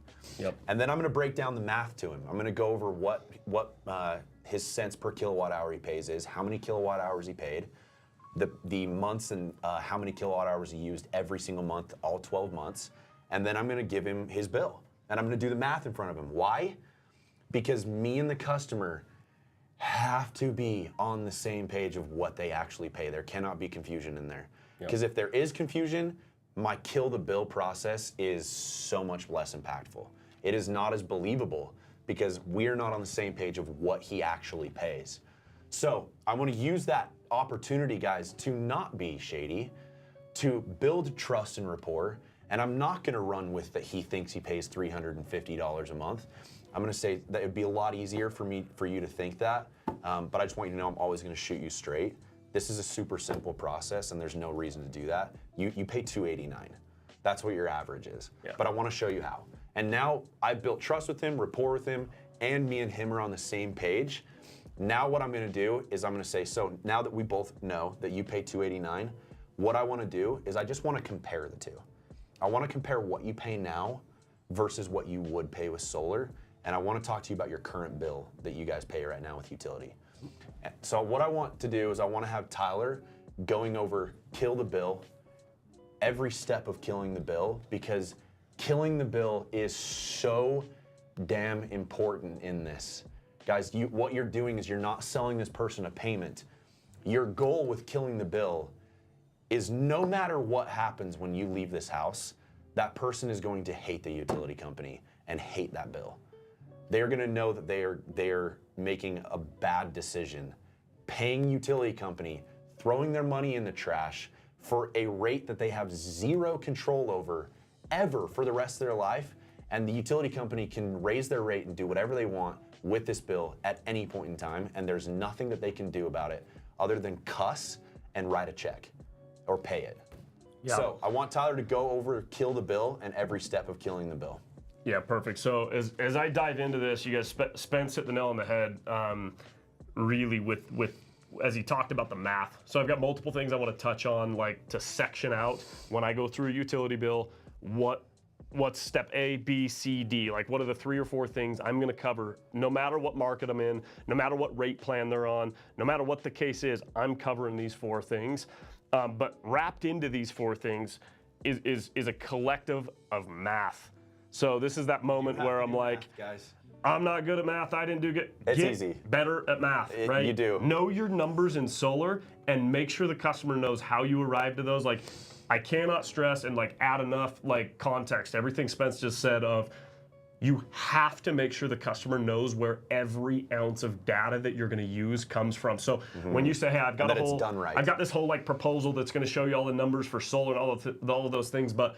And then I'm gonna break down the math to him. I'm gonna go over what his cents per kilowatt hour he pays is, how many kilowatt hours he paid, the months and how many kilowatt hours he used every single month, all 12 months. And then I'm gonna give him his bill. And I'm gonna do the math in front of him. Why? Because me and the customer have to be on the same page of what they actually pay. There cannot be confusion in there. Because if there is confusion, my kill the bill process is so much less impactful. It is not as believable because we're not on the same page of what he actually pays. So I want to use that opportunity, guys, to not be shady, to build trust and rapport. And I'm not going to run with that he thinks he pays $350 a month. I'm going to say that it'd be a lot easier for you to think that, but I just want you to know I'm always going to shoot you straight. This is a super simple process, and there's no reason to do that. You pay $289. That's what your average is. But I want to show you how. And now I've built trust with him, rapport with him, and me and him are on the same page. Now what I'm going to do is I'm going to say, so now that we both know that you pay $289, what I want to do is I just want to compare the two. I want to compare what you pay now versus what you would pay with solar, and I want to talk to you about your current bill that you guys pay right now with utility. So what I want to do is I want to have Tyler going over kill the bill, every step of killing the bill, because killing the bill is so damn important in this. Guys, what you're doing is you're not selling this person a payment. Your goal with killing the bill is no matter what happens when you leave this house, that person is going to hate the utility company and hate that bill. They're gonna know that they are making a bad decision, paying utility company, throwing their money in the trash for a rate that they have zero control over ever for the rest of their life, and the utility company can raise their rate and do whatever they want with this bill at any point in time, and there's nothing that they can do about it other than cuss and write a check or pay it. So I want Tyler to go over kill the bill and every step of killing the bill. Yeah, perfect. So as I dive into this, you guys, Spence hit the nail on the head, really with as he talked about the math. So I've got multiple things I want to touch on, like to section out when I go through a utility bill, what's step A, B, C, D, like what are the 3 or 4 things I'm gonna cover, no matter what market I'm in, no matter what rate plan they're on, no matter what the case is, I'm covering these 4 things. But wrapped into these 4 things is a collective of math. So this is that moment where I'm like, guys, I'm not good at math. I didn't do good. It's Get easy. Better at math, right? You do. Know your numbers in solar and make sure the customer knows how you arrived to those. Like, I cannot stress and like add enough like context. Everything Spence just said of you have to make sure the customer knows where every ounce of data that you're going to use comes from. So when you say, hey, I've got And that it's done right. I've got this whole like proposal that's going to show you all the numbers for solar and all of those things, but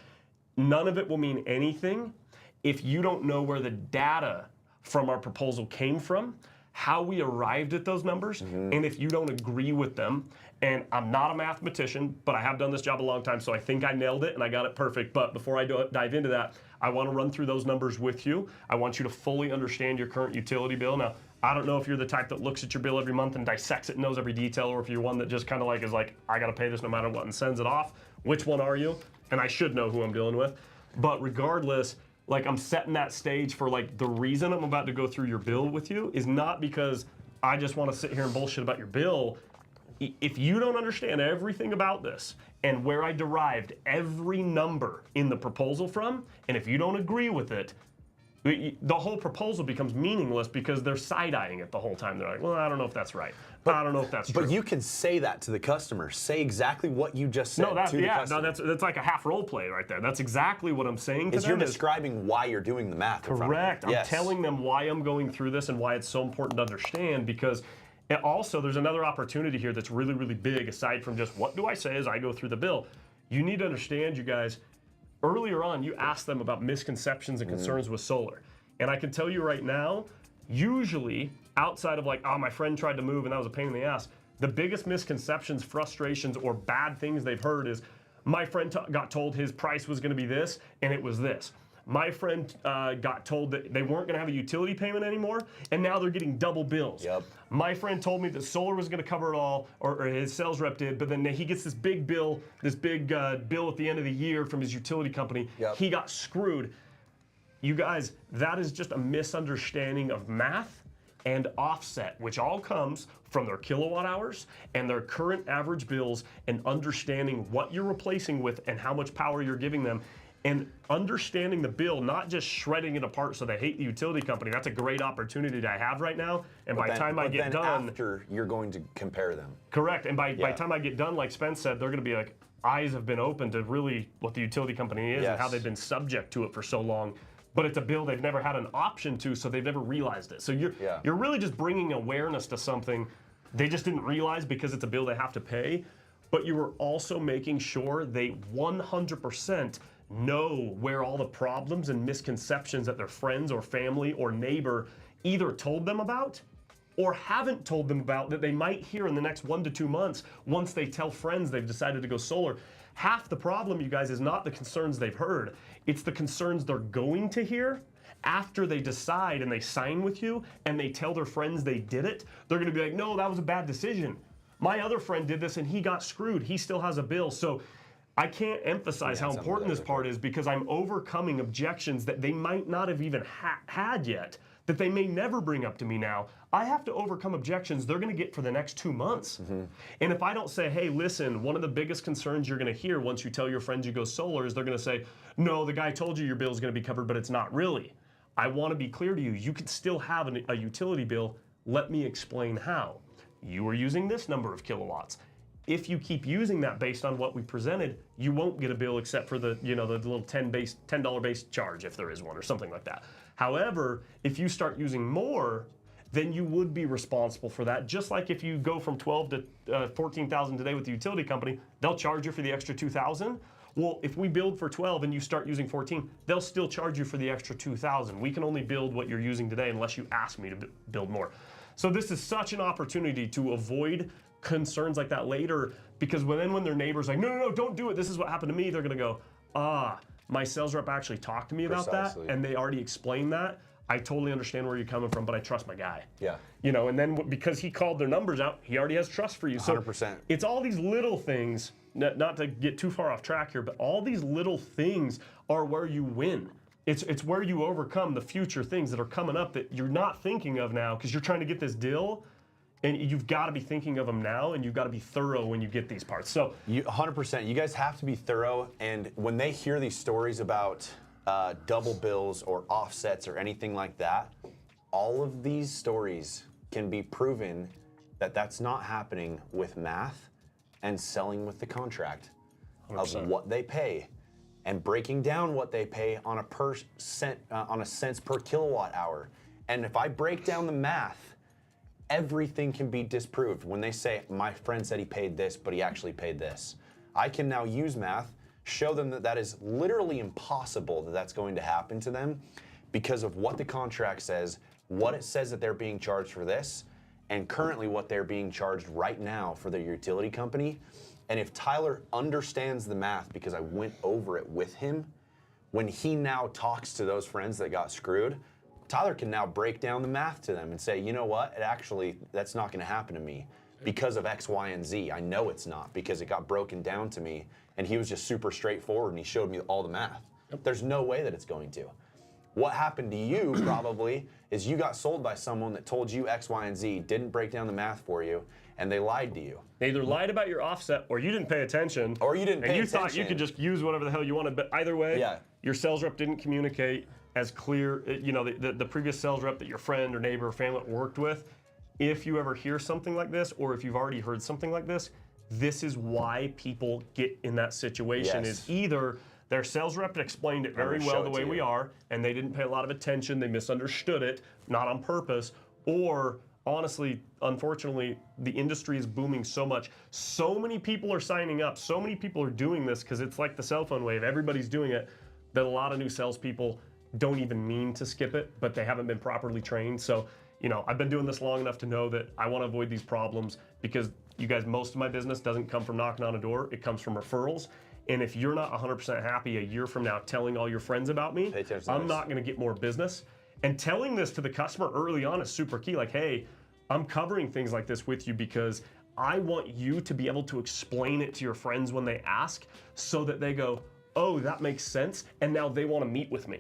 none of it will mean anything if you don't know where the data from our proposal came from, how we arrived at those numbers, and if you don't agree with them. And I'm not a mathematician, but I have done this job a long time, so I think I nailed it and I got it perfect. But before I dive into that, I want to run through those numbers with you. I want you to fully understand your current utility bill. Now, I don't know if you're the type that looks at your bill every month and dissects it and knows every detail, or if you're one that just kind of like is like, I got to pay this no matter what and sends it off. Which one are you? And I should know who I'm dealing with. But regardless, like I'm setting that stage for like the reason I'm about to go through your bill with you is not because I just want to sit here and bullshit about your bill. If you don't understand everything about this and where I derived every number in the proposal from, and if you don't agree with it, the whole proposal becomes meaningless because they're side-eyeing it the whole time. They're like, well, I don't know if that's right. I don't know if that's true. But you can say that to the customer. Say exactly what you just said to the customer. That's like a half role play right there. That's exactly what I'm saying to them. You're describing why you're doing the math. Correct. Yes. I'm telling them why I'm going through this and why it's so important to understand, because and also there's another opportunity here that's really, really big aside from just what do I say as I go through the bill. You need to understand, you guys, earlier on you asked them about misconceptions and concerns with solar. And I can tell you right now, usually outside of like, oh, my friend tried to move and that was a pain in the ass, the biggest misconceptions, frustrations, or bad things they've heard is, my friend got told his price was gonna be this and it was this. My friend got told that they weren't going to have a utility payment anymore, and now they're getting double bills. Yep. My friend told me that solar was going to cover it all, or his sales rep did, but then he gets this big bill, bill at the end of the year from his utility company. Yep. He got screwed. You guys, that is just a misunderstanding of math and offset, which all comes from their kilowatt hours and their current average bills, and understanding what you're replacing with and how much power you're giving them. And understanding the bill, not just shredding it apart so they hate the utility company. That's a great opportunity that I have right now. And by the time I get done, after you're going to compare them. Correct. And by the time I get done, like Spence said, they're going to be like, eyes have been open to really what the utility company is and how they've been subject to it for so long. But it's a bill they've never had an option to, so they've never realized it. So you're really just bringing awareness to something they just didn't realize because it's a bill they have to pay. But you were also making sure they 100% know where all the problems and misconceptions that their friends or family or neighbor either told them about or haven't told them about that they might hear in the next 1 to 2 months once they tell friends they've decided to go solar. Half the problem, you guys, is not the concerns they've heard. It's the concerns they're going to hear after they decide and they sign with you and they tell their friends they did it. They're going to be like, no, that was a bad decision. My other friend did this and he got screwed. He still has a bill. So I can't emphasize how important this part is, because I'm overcoming objections that they might not have even had yet, that they may never bring up to me now. I have to overcome objections they're going to get for the next 2 months. And if I don't say, hey, listen, one of the biggest concerns you're going to hear once you tell your friends you go solar is they're going to say, no, the guy told you your bill is going to be covered, but it's not really. I want to be clear to you, you can still have a utility bill. Let me explain how. You are using this number of kilowatts. If you keep using that based on what we presented, you won't get a bill except for the little $10 base charge, if there is one, or something like that. However, if you start using more, then you would be responsible for that. Just like if you go from 12 to 14,000 today with the utility company, they'll charge you for the extra 2,000. Well, if we build for 12 and you start using 14, they'll still charge you for the extra 2,000. We can only build what you're using today unless you ask me to build more. So this is such an opportunity to avoid concerns like that later, because when their neighbor's like, no, don't do it, this is what happened to me, they're gonna go, my sales rep actually talked to me about that, and they already explained that. I totally understand where you're coming from, but I trust my guy. Yeah. And then because he called their numbers out, he already has trust for you. 100%. So it's all these little things, not to get too far off track here, but all these little things are where you win. It's where you overcome the future things that are coming up that you're not thinking of now because you're trying to get this deal. And you've got to be thinking of them now, and you've got to be thorough when you get these parts. So 100%. You guys have to be thorough, and when they hear these stories about double bills or offsets or anything like that, all of these stories can be proven that that's not happening with math and selling with the contract 100%. of what they pay and breaking down what they pay on a cents per kilowatt hour. And if I break down the math, everything can be disproved. When they say, my friend said he paid this, but he actually paid this, I can now use math, show them that that is literally impossible that that's going to happen to them because of what the contract says, what it says that they're being charged for this, and currently what they're being charged right now for their utility company. And if Tyler understands the math, because I went over it with him, when he now talks to those friends that got screwed, Tyler can now break down the math to them and say, you know what, that's not gonna happen to me because of X, Y, and Z. I know it's not because it got broken down to me and he was just super straightforward and he showed me all the math. There's no way that it's going to. What happened to you probably is you got sold by someone that told you X, Y, and Z, didn't break down the math for you, and they lied to you. They either lied about your offset or you didn't pay attention. Or you didn't pay and you attention. thought you could just use whatever the hell you wanted. But either way, your sales rep didn't communicate as clear, you know, the previous sales rep that your friend or neighbor or family worked with. If you ever hear something like this, or if you've already heard something like this is why people get in that situation. Is either their sales rep explained it very well the way we are, and they didn't pay a lot of attention, they misunderstood it, not on purpose, or honestly, unfortunately, the industry is booming so much. So many people are signing up, so many people are doing this because it's like the cell phone wave, everybody's doing it, that a lot of new salespeople don't even mean to skip it, but they haven't been properly trained. So, you know, I've been doing this long enough to know that I want to avoid these problems because you guys, most of my business doesn't come from knocking on a door, it comes from referrals. And if you're not 100% happy a year from now telling all your friends about me, I'm not gonna get more business. And telling this to the customer early on is super key. Like, hey, I'm covering things like this with you because I want you to be able to explain it to your friends when they ask so that they go, oh, that makes sense, and now they wanna meet with me.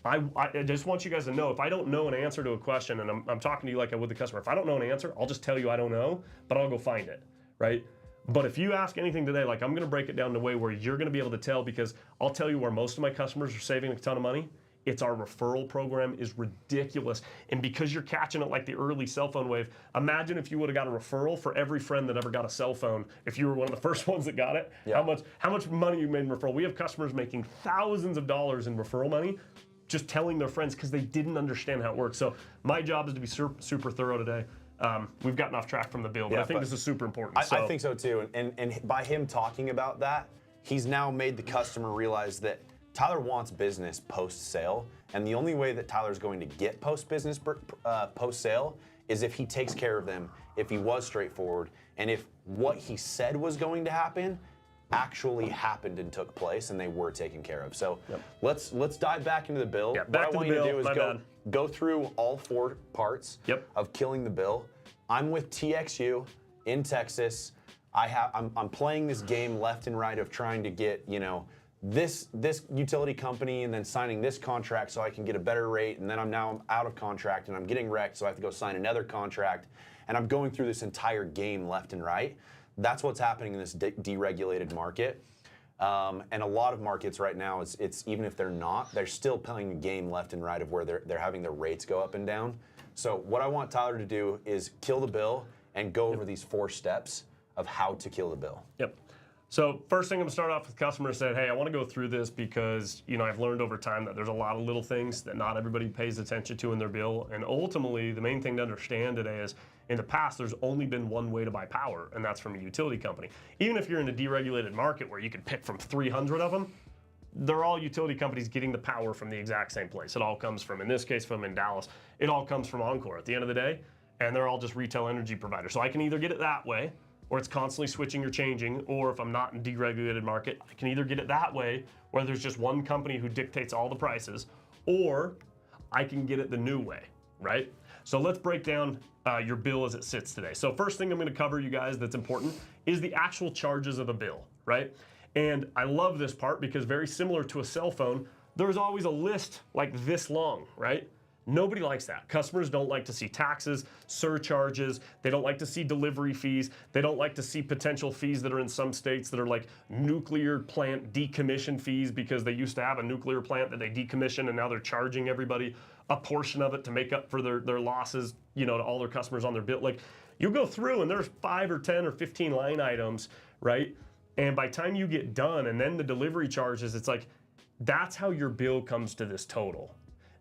I just want you guys to know, if I don't know an answer to a question, and I'm talking to you like I would the customer, if I don't know an answer, I'll just tell you I don't know, but I'll go find it, right? But if you ask anything today, like I'm gonna break it down in a way where you're gonna be able to tell, because I'll tell you where most of my customers are saving a ton of money. It's our referral program is ridiculous. And because you're catching it like the early cell phone wave, imagine if you would've got a referral for every friend that ever got a cell phone, if you were one of the first ones that got it, how much money you made in referral. We have customers making thousands of dollars in referral money just telling their friends because they didn't understand how it works. So my job is to be super thorough today. We've gotten off track from the bill, but I think this is super important. I think so too, and by him talking about that, he's now made the customer realize that Tyler wants business post-sale, and the only way that Tyler's going to get post-sale is if he takes care of them, if he was straightforward, and if what he said was going to happen actually happened and took place and they were taken care of. So let's dive back into the bill. Yeah, what I want you to do is go through all 4 parts of killing the bill. I'm with TXU in Texas. I'm playing this game left and right of trying to get, you know, this utility company and then signing this contract so I can get a better rate, and then I'm out of contract and I'm getting wrecked, so I have to go sign another contract, and I'm going through this entire game left and right. That's what's happening in this deregulated market. And a lot of markets right now, it's even if they're not, they're still playing the game left and right of where they're having their rates go up and down. So what I want Tyler to do is kill the bill and go over these 4 steps of how to kill the bill. So first thing I'm gonna start off with, customers said, hey, I wanna go through this because, you know, I've learned over time that there's a lot of little things that not everybody pays attention to in their bill. And ultimately, the main thing to understand today is, in the past, there's only been one way to buy power, and that's from a utility company. Even if you're in a deregulated market where you can pick from 300 of them, they're all utility companies getting the power from the exact same place. It all comes from, in this case, from in Dallas, it all comes from Encore at the end of the day, and they're all just retail energy providers. So I can either get it that way, or it's constantly switching or changing, or if I'm not in deregulated market, I can either get it that way, where there's just one company who dictates all the prices, or I can get it the new way, right? So let's break down your bill as it sits today. So first thing I'm gonna cover, you guys, that's important is the actual charges of a bill, right? And I love this part because very similar to a cell phone, there's always a list like this long, right? Nobody likes that. Customers don't like to see taxes, surcharges. They don't like to see delivery fees. They don't like to see potential fees that are in some states that are like nuclear plant decommission fees, because they used to have a nuclear plant that they decommissioned and now they're charging everybody a portion of it to make up for their losses, you know, to all their customers on their bill. Like, you go through and there's 5 or 10 or 15 line items, right? And by the time you get done and then the delivery charges, it's like, That's how your bill comes to this total.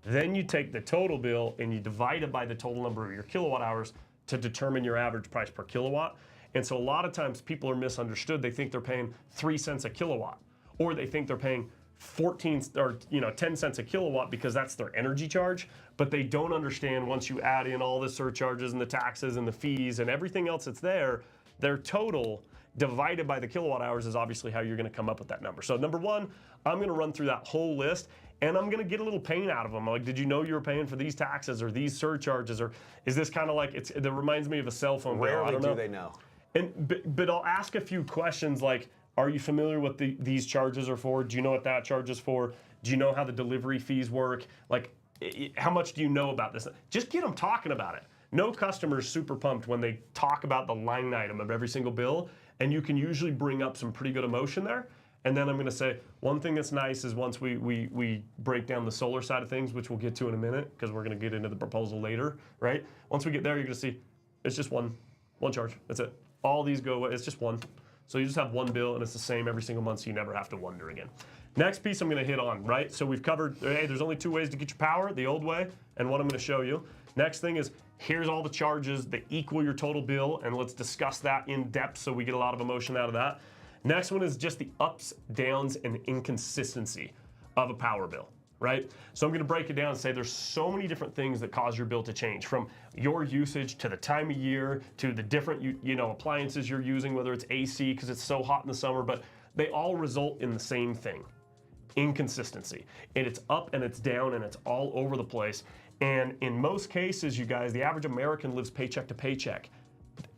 Then you take the total bill and you divide it by the total number of your kilowatt hours to determine your average price per kilowatt. And so a lot of times people are misunderstood. They think they're paying 3 cents a kilowatt, or they think they're paying 10 cents a kilowatt because that's their energy charge. But they don't understand, once you add in all the surcharges and the taxes and the fees and everything else that's there, their total divided by the kilowatt hours is obviously how you're going to come up with that number. So number one, I'm going to run through that whole list, and I'm going to get a little pain out of them. Like, did you know you were paying for these taxes or these surcharges, or is this kind of like, it reminds me of a cell phone bill. Rarely do they know. But I'll ask a few questions like, are you familiar with these charges are for? Do you know what that charge is for? Do you know how the delivery fees work? Like, how much do you know about this? Just get them talking about it. No customer is super pumped when they talk about the line item of every single bill, and you can usually bring up some pretty good emotion there. And then I'm going to say, one thing that's nice is once we break down the solar side of things, which we'll get to in a minute, because we're going to get into the proposal later, right? Once we get there, you're going to see it's just one charge. That's it. All these go away. It's just one. So you just have one bill, and it's the same every single month, so you never have to wonder again. Next piece I'm going to hit on, right? So we've covered, hey, there's only 2 ways to get your power, the old way, and what I'm going to show you. Next thing is, here's all the charges that equal your total bill, and let's discuss that in depth so we get a lot of emotion out of that. Next one is just the ups, downs, and inconsistency of a power bill, right? So I'm going to break it down and say there's so many different things that cause your bill to change, from your usage to the time of year to the different appliances you're using, whether it's AC because it's so hot in the summer, but they all result in the same thing: inconsistency. And it's up and it's down and it's all over the place. And in most cases, you guys, the average American lives paycheck to paycheck.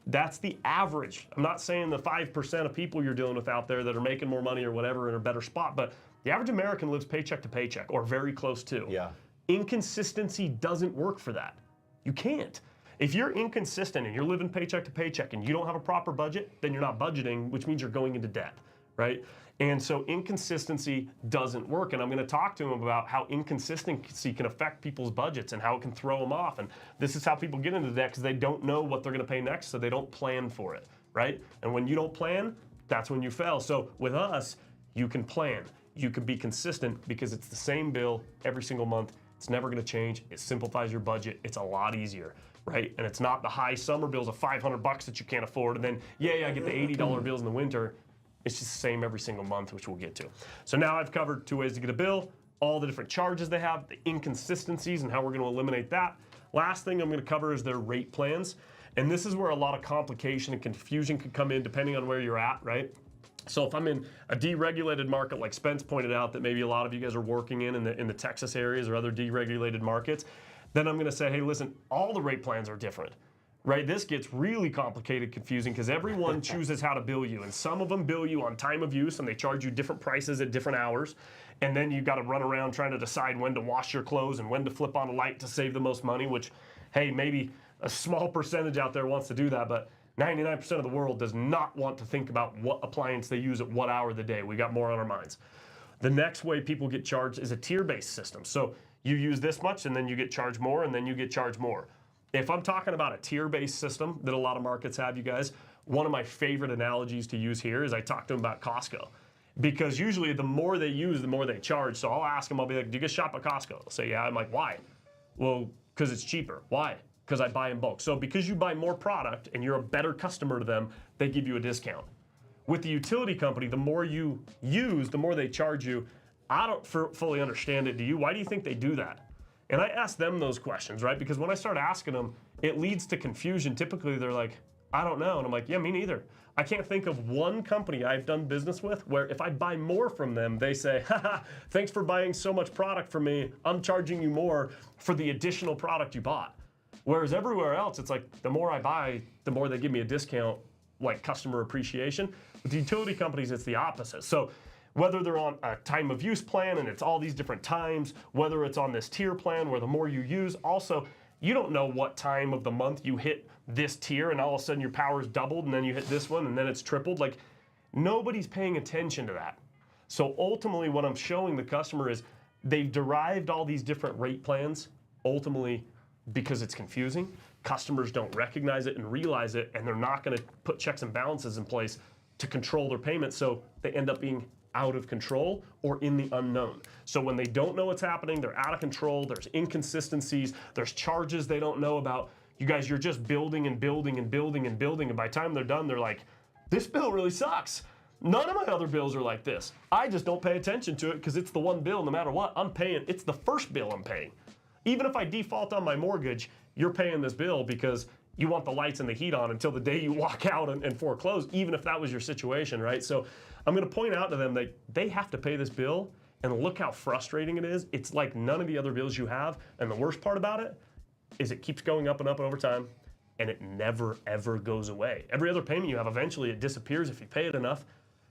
That's the average. I'm not saying the 5% of people you're dealing with out there that are making more money or whatever in a better spot, but the average American lives paycheck to paycheck, or very close to. Yeah. Inconsistency doesn't work for that. You can't. If you're inconsistent and you're living paycheck to paycheck and you don't have a proper budget, then you're not budgeting, which means you're going into debt, right? And so inconsistency doesn't work. And I'm going to talk to them about how inconsistency can affect people's budgets and how it can throw them off. And this is how people get into debt, because they don't know what they're going to pay next, so they don't plan for it, right? And when you don't plan, that's when you fail. So with us, you can plan. You can be consistent because it's the same bill every single month. It's never going to change. It simplifies your budget. It's a lot easier, right? And it's not the high summer bills of $500 that you can't afford, and then, I get the $80 bills in the winter. It's just the same every single month, which we'll get to. So now I've covered 2 ways to get a bill, all the different charges they have, the inconsistencies, and how we're going to eliminate that. Last thing I'm going to cover is their rate plans. And this is where a lot of complication and confusion can come in depending on where you're at, right? So if I'm in a deregulated market, like Spence pointed out that maybe a lot of you guys are working in the Texas areas or other deregulated markets, then I'm going to say, hey, listen, all the rate plans are different. Right, this gets really complicated, confusing, because everyone chooses how to bill you, and some of them bill you on time of use, and they charge you different prices at different hours, and then you've got to run around trying to decide when to wash your clothes and when to flip on a light to save the most money, which, hey, maybe a small percentage out there wants to do that, but 99% of the world does not want to think about what appliance they use at what hour of the day. We got more on our minds. The next way people get charged is a tier-based system. So you use this much, and then you get charged more, and then you get charged more. If I'm talking about a tier-based system that a lot of markets have, you guys, one of my favorite analogies to use here is I talk to them about Costco. Because usually the more they use, the more they charge. So I'll ask them, I'll be like, do you guys shop at Costco? They'll say, yeah. I'm like, why? Well, because it's cheaper. Why? Because I buy in bulk. So because you buy more product and you're a better customer to them, they give you a discount. With the utility company, the more you use, the more they charge you. I don't fully understand it. Do you? Why do you think they do that? And I ask them those questions, right? Because when I start asking them, it leads to confusion. Typically, they're like, I don't know. And I'm like, yeah, me neither. I can't think of one company I've done business with where if I buy more from them, they say, haha, thanks for buying so much product from me. I'm charging you more for the additional product you bought. Whereas everywhere else, it's like, the more I buy, the more they give me a discount, like customer appreciation. With the utility companies, it's the opposite. So whether they're on a time of use plan and it's all these different times, whether it's on this tier plan where the more you use, also, you don't know what time of the month you hit this tier and all of a sudden your power's doubled and then you hit this one and then it's tripled. Like, nobody's paying attention to that. So ultimately what I'm showing the customer is they've derived all these different rate plans, ultimately because it's confusing. Customers don't recognize it and realize it, and they're not gonna put checks and balances in place to control their payments, so they end up being out of control or in the unknown. So when they don't know what's happening, they're out of control, there's inconsistencies, there's charges they don't know about. You guys, you're just building and building and building and building, and by the time they're done, they're like, this bill really sucks. None of my other bills are like this. I just don't pay attention to it because it's the one bill, no matter what, I'm paying. It's the first bill I'm paying. Even if I default on my mortgage, you're paying this bill because you want the lights and the heat on until the day you walk out and foreclose, even if that was your situation, right? So I'm gonna point out to them that they have to pay this bill, and look how frustrating it is. It's like none of the other bills you have, and the worst part about it is it keeps going up and up over time, and it never, ever goes away. Every other payment you have, eventually it disappears if you pay it enough.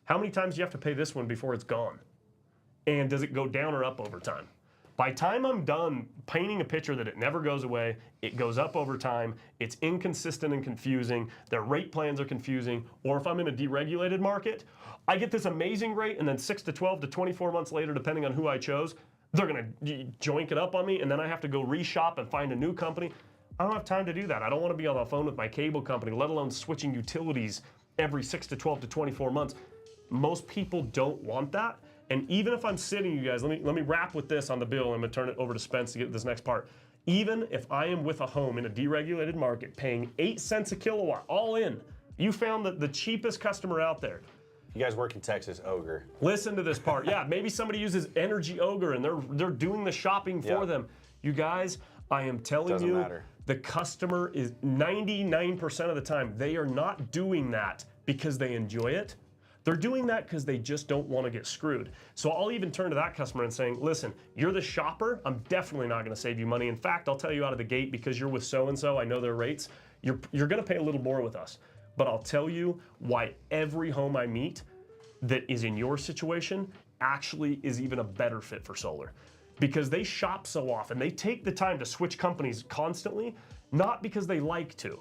How many times do you have to pay this one before it's gone? And does it go down or up over time? By the time I'm done painting a picture that it never goes away, it goes up over time, it's inconsistent and confusing, their rate plans are confusing, or if I'm in a deregulated market, I get this amazing rate, and then 6 to 12 to 24 months later, depending on who I chose, they're gonna joink it up on me, and then I have to go reshop and find a new company. I don't have time to do that. I don't wanna be on the phone with my cable company, let alone switching utilities every 6 to 12 to 24 months. Most people don't want that. And even if I'm sitting, you guys, let me wrap with this on the bill, and I'm gonna turn it over to Spence to get this next part. Even if I am with a home in a deregulated market paying 8 cents a kilowatt, all in, you found the cheapest customer out there. You guys work in Texas, Ogre. Listen to this part. Yeah, maybe somebody uses Energy Ogre and they're doing the shopping for them. You guys, I am telling you, the customer is 99% of the time, they are not doing that because they enjoy it. They're doing that because they just don't want to get screwed. So I'll even turn to that customer and saying, listen, you're the shopper, I'm definitely not going to save you money. In fact, I'll tell you out of the gate, because you're with so-and-so, I know their rates, you're going to pay a little more with us. But I'll tell you why every home I meet that is in your situation actually is even a better fit for solar. Because they shop so often, they take the time to switch companies constantly, not because they like to,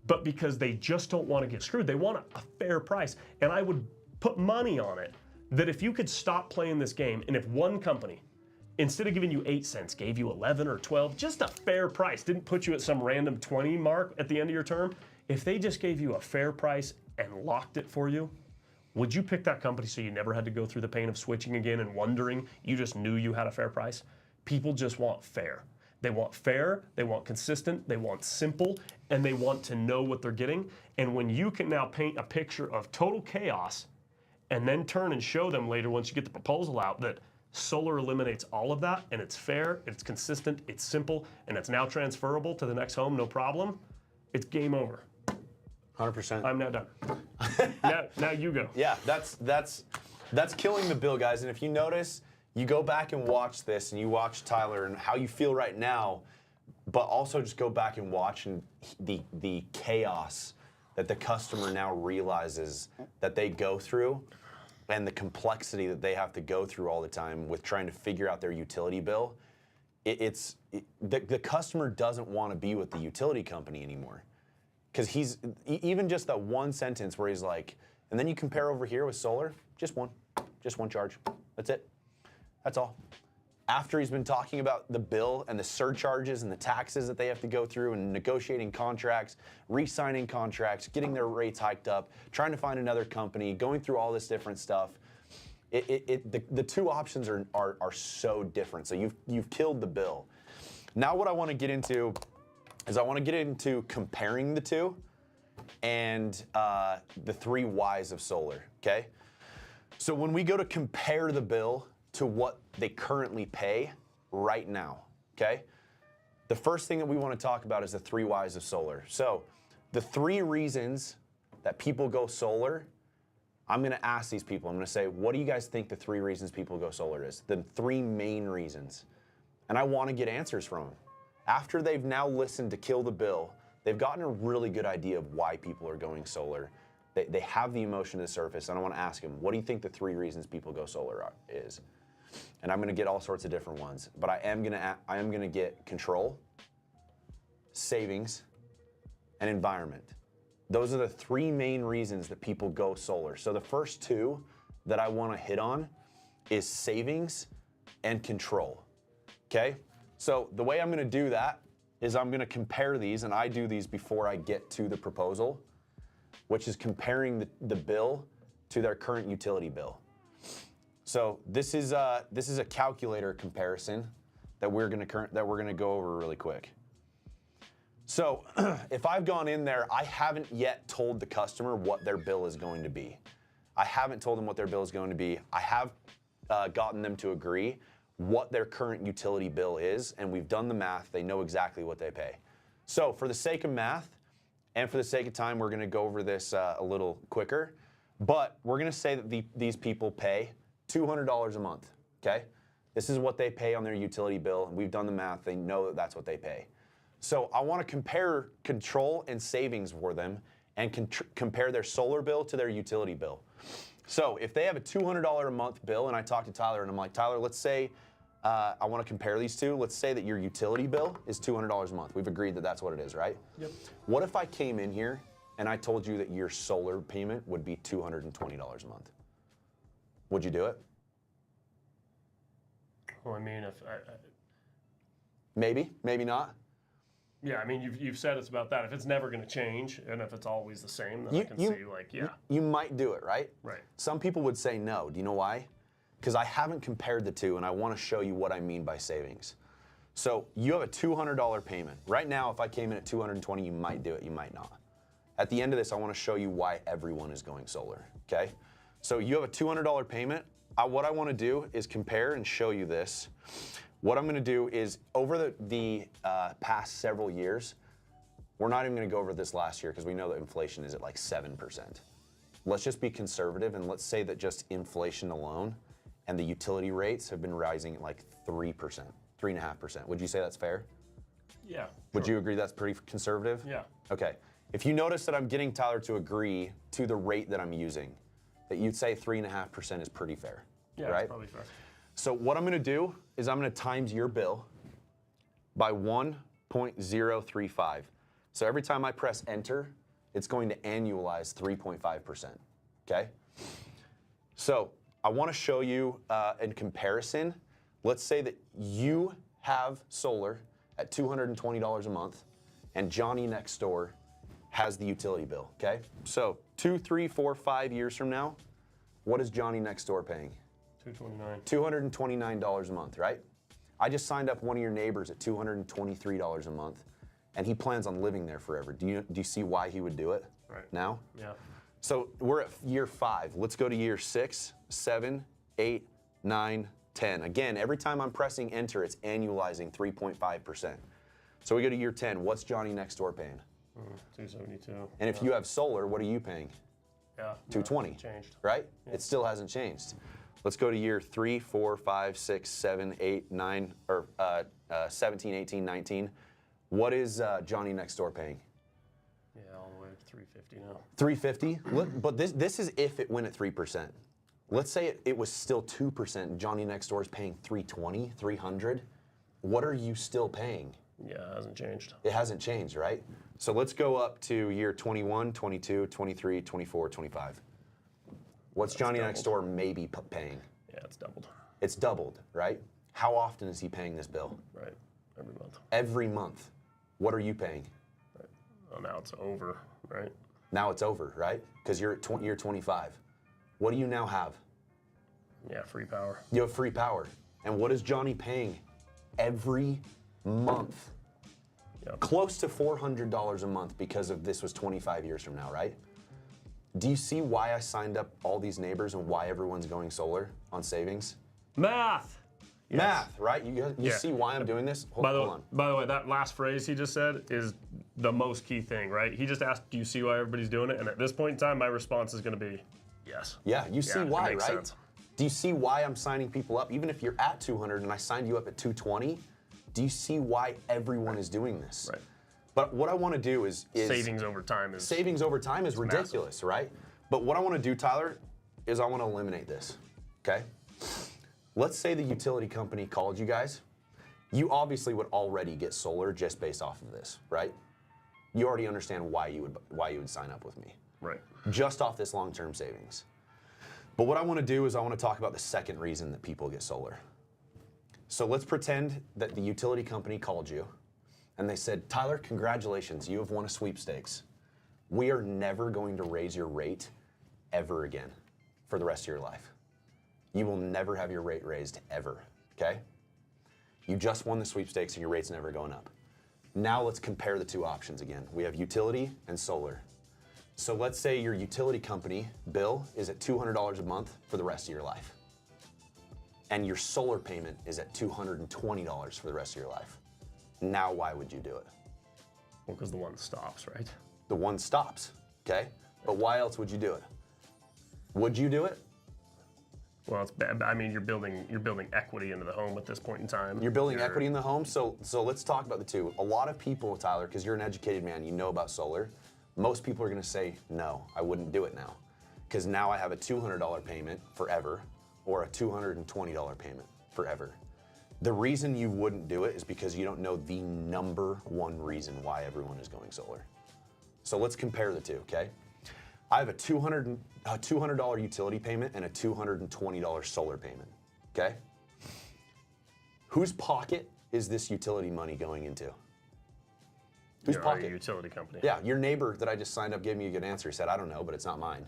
but because they just don't want to get screwed. They want a fair price. And I would put money on it that if you could stop playing this game, and if one company, instead of giving you 8 cents, gave you 11 or 12, just a fair price, didn't put you at some random 20 mark at the end of your term, if they just gave you a fair price and locked it for you, would you pick that company so you never had to go through the pain of switching again and wondering you just knew you had a fair price? People just want fair. They want fair, they want consistent, they want simple, and they want to know what they're getting. And when you can now paint a picture of total chaos and then turn and show them later, once you get the proposal out, that solar eliminates all of that, and it's fair, it's consistent, it's simple, and it's now transferable to the next home, no problem, it's game over. 100%. I'm now done. now you go. Yeah, that's killing the bill, guys. And if you notice, you go back and watch this, and you watch Tyler and how you feel right now, but also just go back and watch and the chaos that the customer now realizes that they go through, and the complexity that they have to go through all the time with trying to figure out their utility bill. The customer doesn't want to be with the utility company anymore. Because he's, even just that one sentence where he's like, and then you compare over here with solar, just one charge. That's it. That's all. After he's been talking about the bill and the surcharges and the taxes that they have to go through and negotiating contracts, re-signing contracts, getting their rates hiked up, trying to find another company, going through all this different stuff. The two options are so different. So you've killed the bill. Now what I want to get into is I want to get into comparing the two and the 3 whys of solar, okay? So when we go to compare the bill to what they currently pay right now, okay? The first thing that we want to talk about is the 3 whys of solar. So the 3 reasons that people go solar, I'm going to ask these people, I'm going to say, what do you guys think the 3 reasons people go solar is? The 3 main reasons. And I want to get answers from them. After they've now listened to Kill the Bill, they've gotten a really good idea of why people are going solar. They have the emotion to the surface, and I want to ask them, what do you think the 3 reasons people go solar is? And I'm going to get all sorts of different ones, but I am going to get control, savings, and environment. Those are the 3 main reasons that people go solar. So the first 2 that I want to hit on is savings and control, okay? So the way I'm going to do that is I'm going to compare these, and I do these before I get to the proposal, which is comparing the bill to their current utility bill. So this is a calculator comparison that we're gonna go over really quick. So if I've gone in there, I haven't yet told the customer what their bill is going to be. I haven't told them what their bill is going to be. I have gotten them to agree what their current utility bill is, and we've done the math. They know exactly what they pay. So for the sake of math and for the sake of time, we're gonna go over this a little quicker, but we're gonna say that these people pay $200 a month, okay? This is what they pay on their utility bill. We've done the math. They know that that's what they pay. So I want to compare control and savings for them and compare their solar bill to their utility bill. So if they have a $200 a month bill and I talk to Tyler and I'm like, Tyler, let's say I want to compare these two. Let's say that your utility bill is $200 a month. We've agreed that that's what it is, right? Yep. What if I came in here and I told you that your solar payment would be $220 a month? Would you do it? Well, I mean, Maybe, maybe not. yeah, I mean, you've said it's about that. If it's never going to change, and if it's always the same, then I can see, like, yeah. You might do it, right? Right. Some people would say no. Do you know why? Because I haven't compared the two, and I want to show you what I mean by savings. So you have a $200 payment. Right now, if I came in at $220, you might do it, you might not. At the end of this, I want to show you why everyone is going solar, okay? So you have a $200 payment. What I want to do is compare and show you this. What I'm going to do is over the past several years, we're not even going to go over this last year because we know that inflation is at like 7%. Let's just be conservative and let's say that just inflation alone and the utility rates have been rising at like 3%, 3.5%. Would you say that's fair? Yeah. Would you agree that's pretty conservative? Yeah. Okay. If you notice that I'm getting Tyler to agree to the rate that I'm using, that you'd say 3.5% is pretty fair, Yeah, right? that's probably fair. So what I'm gonna do is I'm gonna times your bill by 1.035. So every time I press enter, it's going to annualize 3.5%, okay? So I wanna show you in comparison, let's say that you have solar at $220 a month and Johnny next door has the utility bill, okay? So 2, 3, 4, 5 years from now, what is Johnny next door paying? $229. $229 a month, right? I just signed up one of your neighbors at $223 a month, and he plans on living there forever. Do you see why he would do it now? Yeah. So we're at year 5. Let's go to year 6, 7, 8, 9, 10. Again, every time I'm pressing enter, it's annualizing 3.5%. So we go to year 10. What's Johnny next door paying? $272. And if you have solar, what are you paying? Yeah. $220. Changed. Right? Yeah. It still hasn't changed. Let's go to year 3, 4, 5, 6, 7, 8, 9, or 17, 18, 19. What is Johnny next door paying? Yeah, all the way to 350 now. 350. But this is if it went at 3%. Let's say it was still 2%. Johnny next door is paying 320, 300. What are you still paying? Yeah, it hasn't changed. It hasn't changed, right? So let's go up to year 21, 22, 23, 24, 25. What's Johnny next door maybe paying? Yeah, it's doubled. It's doubled, right? How often is he paying this bill? Right, every month. Every month. What are you paying? Right. Well, now it's over, right? Now it's over, right? Because you're at year 25. What do you now have? Yeah, free power. You have free power. And what is Johnny paying every month? Yep. Close to $400 a month because of this was 25 years from now, right? Do you see why I signed up all these neighbors and why everyone's going solar on savings? Math! Yes. Math, right? You Yeah. see why I'm doing this? Hold on. By the way, that last phrase he just said is the most key thing, right? He just asked, do you see why everybody's doing it? And at this point in time, my response is going to be yes. Yeah, you see it why, makes right? sense. Do you see why I'm signing people up? Even if you're at 200 and I signed you up at 220, do you see why everyone is doing this? Right. But what I want to do is Savings over time is ridiculous, right? But what I want to do, Tyler, is I want to eliminate this, okay? Let's say the utility company called you guys. You obviously would already get solar just based off of this, right? You already understand why you would sign up with me. Right. Just off this long-term savings. But what I want to do is I want to talk about the second reason that people get solar. So let's pretend that the utility company called you and they said, Tyler, congratulations, you have won a sweepstakes. We are never going to raise your rate ever again for the rest of your life. you will never have your rate raised ever, okay? You just won the sweepstakes and your rate's never going up. Now let's compare the two options again. We have utility and solar. So let's say your utility company bill is at $200 a month for the rest of your life. And your solar payment is at $220 for the rest of your life. Now why would you do it? Well, because the one stops, right? The one stops, okay? But why else would you do it? Would you do it? Well, it's bad. I mean, you're building equity into the home at this point in time. You're building equity in the home, so let's talk about the two. A lot of people, Tyler, because you're an educated man, you know about solar. Most people are going to say, no, I wouldn't do it now, because now I have a $200 payment forever or a $220 payment forever. The reason you wouldn't do it is because you don't know the number one reason why everyone is going solar. So let's compare the two, okay? I have a $200 utility payment and a $220 solar payment, okay? Whose pocket is this utility money going into? Whose pocket? Your utility company. Yeah, your neighbor that I just signed up gave me a good answer. He said, I don't know, but it's not mine.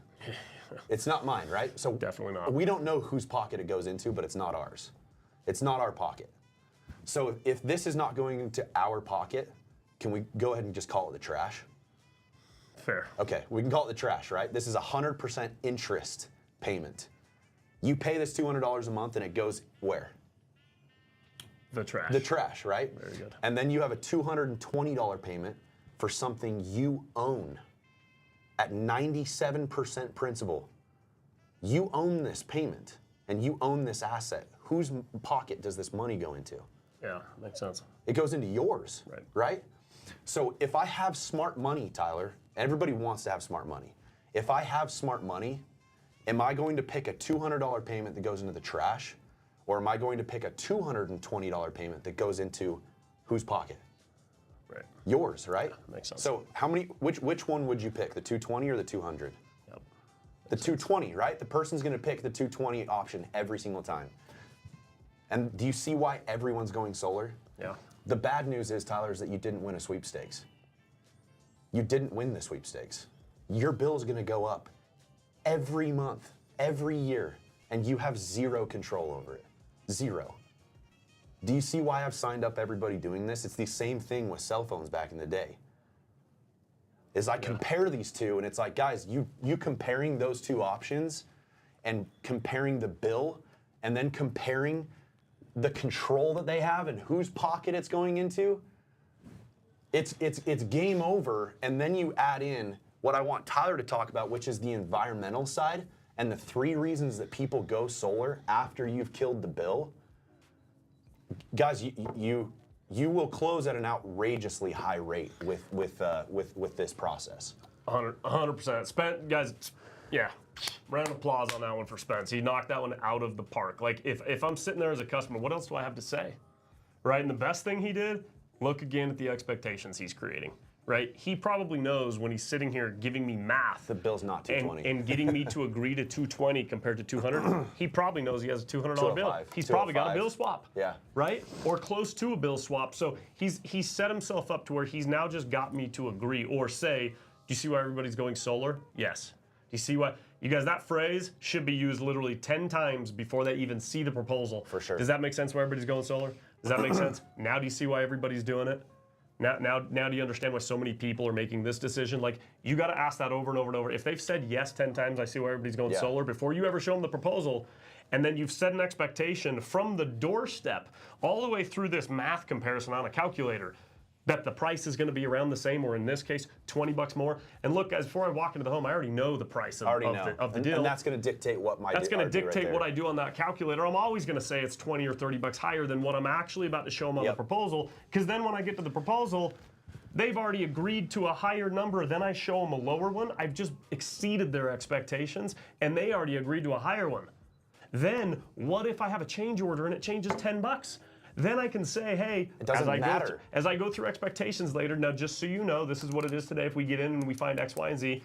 It's not mine, right? So Definitely not. We don't know whose pocket it goes into, but it's not ours. It's not our pocket. So if this is not going into our pocket, can we go ahead and just call it the trash? Fair. Okay, we can call it the trash, right? This is 100% interest payment. You pay this $200 a month and it goes where? The trash. The trash, right? Very good. And then you have a $220 payment for something you own at 97% principal. You own this payment and you own this asset. Whose pocket does this money go into? Yeah, makes sense. It goes into yours, Right. right? So if I have smart money, Tyler, everybody wants to have smart money. If I have smart money, am I going to pick a $200 payment that goes into the trash, or am I going to pick a $220 payment that goes into whose pocket? Right. Yours, right? Makes sense. So which one would you pick, the 220 or the 200? Yep. The 220, right? The person's going to pick the 220 option every single time. And do you see why everyone's going solar? Yeah. The bad news is, Tyler, is that you didn't win a sweepstakes. You didn't win the sweepstakes. Your bill is going to go up every month, every year, and you have zero control over it. Zero. Do you see why I've signed up everybody doing this? It's the same thing with cell phones back in the day. Is I compare these two, and it's like, guys, you comparing those two options and comparing the bill and then comparing the control that they have and whose pocket it's going into, it's game over. And then you add in what I want Tyler to talk about, which is the environmental side and the 3 reasons that people go solar after you've killed the bill. Guys, you will close at an outrageously high rate with this process. 100%. Spent, guys, yeah. Round of applause on that one for Spence. He knocked that one out of the park. Like, if I'm sitting there as a customer, what else do I have to say? Right? And the best thing he did, look again at the expectations he's creating. Right? He probably knows when he's sitting here giving me math. The bill's not 220. And getting me to agree to 220 compared to 200, he probably knows he has a $200 bill. 205, He's probably got a 205. bill swap. Yeah. Right? Or close to a bill swap. So he's set himself up to where he's now just got me to agree or say, do you see why everybody's going solar? Yes. Do you see why? You guys, that phrase should be used literally 10 times before they even see the proposal. For sure. Does that make sense why everybody's going solar? Does that make sense? Now do you see why everybody's doing it? Now do you understand why so many people are making this decision? Like, you got to ask that over and over and over. If they've said yes 10 times, I see why everybody's going solar, before you ever show them the proposal, and then you've set an expectation from the doorstep all the way through this math comparison on a calculator, that the price is going to be around the same, or in this case, 20 bucks more. And look, guys, before I walk into the home, I already know the price of the deal. And that's going to dictate what my That's going to dictate what I do on that calculator. I'm always going to say it's 20 or 30 bucks higher than what I'm actually about to show them on the proposal, because then when I get to the proposal, they've already agreed to a higher number, then I show them a lower one. I've just exceeded their expectations, and they already agreed to a higher one. Then, what if I have a change order and it changes 10 bucks? Then I can say, hey, it doesn't matter. As I go through expectations later, now just so you know, this is what it is today. If we get in and we find X, Y, and Z,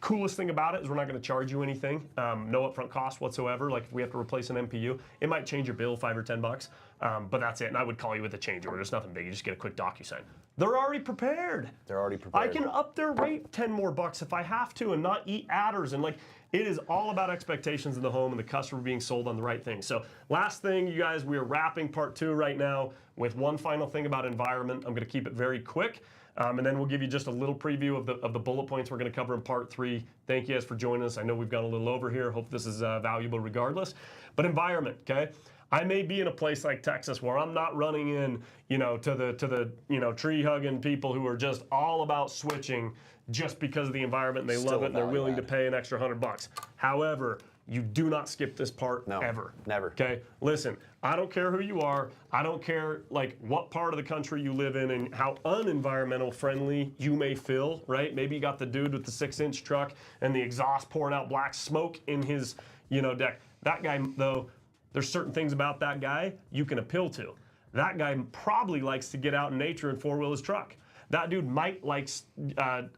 coolest thing about it is we're not going to charge you anything, no upfront cost whatsoever. Like if we have to replace an MPU, it might change your bill 5 or 10 bucks, but that's it. And I would call you with a change order. It's nothing big. You just get a quick DocuSign. They're already prepared. They're already prepared. I can up their rate 10 more bucks if I have to and not eat adders. And like, It is all about expectations in the home and the customer being sold on the right thing. So last thing, you guys, we are wrapping part 2 right now with one final thing about environment. I'm going to keep it very quick. And then we'll give you just a little preview of the bullet points we're going to cover in part 3. Thank you guys for joining us. I know we've gone a little over here. Hope this is valuable regardless. But environment, okay? I may be in a place like Texas where I'm not running in, to the tree hugging people who are just all about switching just because of the environment and they love it and they're willing to pay an extra $100. However, you do not skip this part ever. Never. Okay? Listen, I don't care who you are. I don't care what part of the country you live in and how unenvironmental friendly you may feel, right? Maybe you got the dude with the 6-inch truck and the exhaust pouring out black smoke in his, deck. That guy, though, there's certain things about that guy you can appeal to. That guy probably likes to get out in nature and four-wheel his truck. That dude might like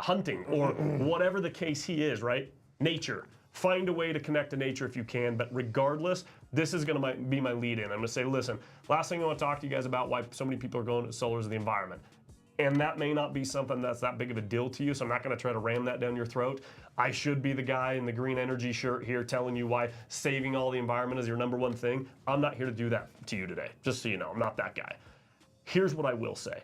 hunting or whatever the case he is, right? Nature. Find a way to connect to nature if you can, but regardless, this is going to be my lead in. I'm going to say, listen, last thing I want to talk to you guys about why so many people are going to solar is the environment. And that may not be something that's that big of a deal to you, so I'm not going to try to ram that down your throat. I should be the guy in the green energy shirt here telling you why saving all the environment is your #1 thing. I'm not here to do that to you today, just so you know. I'm not that guy. Here's what I will say,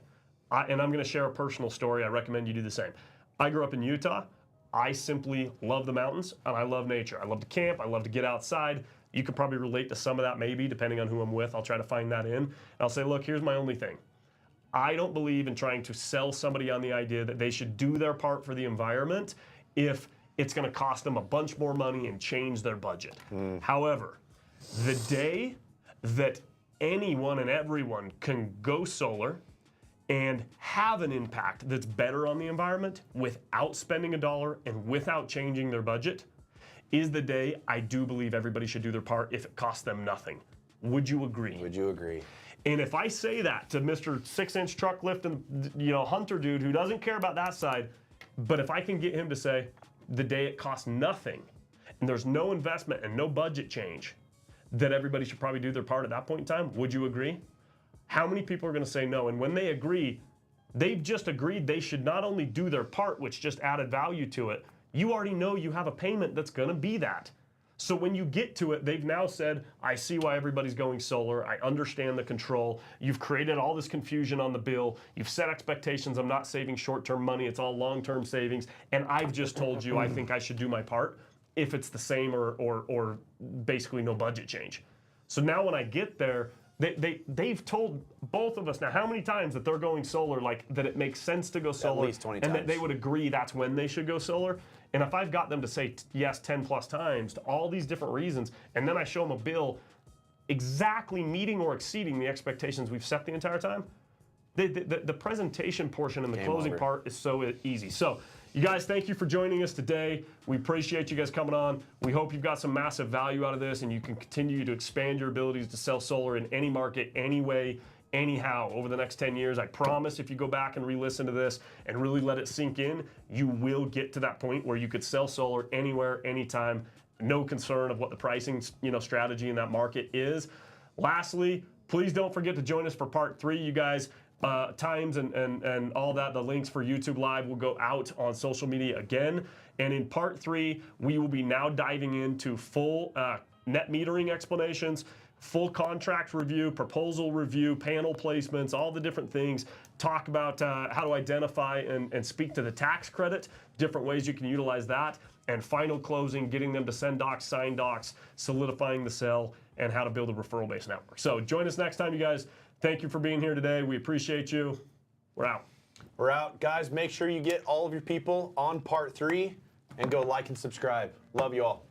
and I'm going to share a personal story. I recommend you do the same. I grew up in Utah. I simply love the mountains, and I love nature. I love to camp. I love to get outside. You could probably relate to some of that maybe, depending on who I'm with. I'll try to find that in. And I'll say, look, here's my only thing. I don't believe in trying to sell somebody on the idea that they should do their part for the environment if it's going to cost them a bunch more money and change their budget. However, the day that anyone and everyone can go solar and have an impact that's better on the environment without spending $1 and without changing their budget is the day I do believe everybody should do their part if it costs them nothing. Would you agree? Would you agree? And if I say that to Mr. 6-inch truck lifting, hunter dude who doesn't care about that side, but if I can get him to say the day it costs nothing and there's no investment and no budget change, that everybody should probably do their part at that point in time, would you agree? How many people are going to say no? And when they agree, they've just agreed they should not only do their part, which just added value to it, you already know you have a payment that's going to be that. So when you get to it, they've now said, I see why everybody's going solar. I understand the control. You've created all this confusion on the bill. You've set expectations. I'm not saving short-term money. It's all long-term savings. And I've just told you I think I should do my part if it's the same or basically no budget change. So now when I get there, they've told both of us now how many times that they're going solar, that it makes sense to go solar. At least 20 and times. that they would agree that's when they should go solar. And if I've got them to say yes 10 plus times to all these different reasons, and then I show them a bill exactly meeting or exceeding the expectations we've set the entire time, the presentation portion and the closing part is so easy. So you guys, thank you for joining us today. We appreciate you guys coming on. We hope you've got some massive value out of this and you can continue to expand your abilities to sell solar in any market, any way, anyhow, over the next 10 years. I promise if you go back and re-listen to this and really let it sink in, you will get to that point where you could sell solar anywhere, anytime, no concern of what the pricing strategy in that market is. Lastly, please don't forget to join us for part 3, you guys. Times and all that, the links for YouTube Live will go out on social media again. And in part 3, we will be now diving into full net metering explanations, full contract review, proposal review, panel placements, all the different things. Talk about how to identify and speak to the tax credit, different ways you can utilize that, and final closing, getting them to send docs, sign docs, solidifying the sale, and how to build a referral-based network. So join us next time, you guys. Thank you for being here today. We appreciate you. We're out. We're out. Guys, make sure you get all of your people on part 3 and go like and subscribe. Love you all.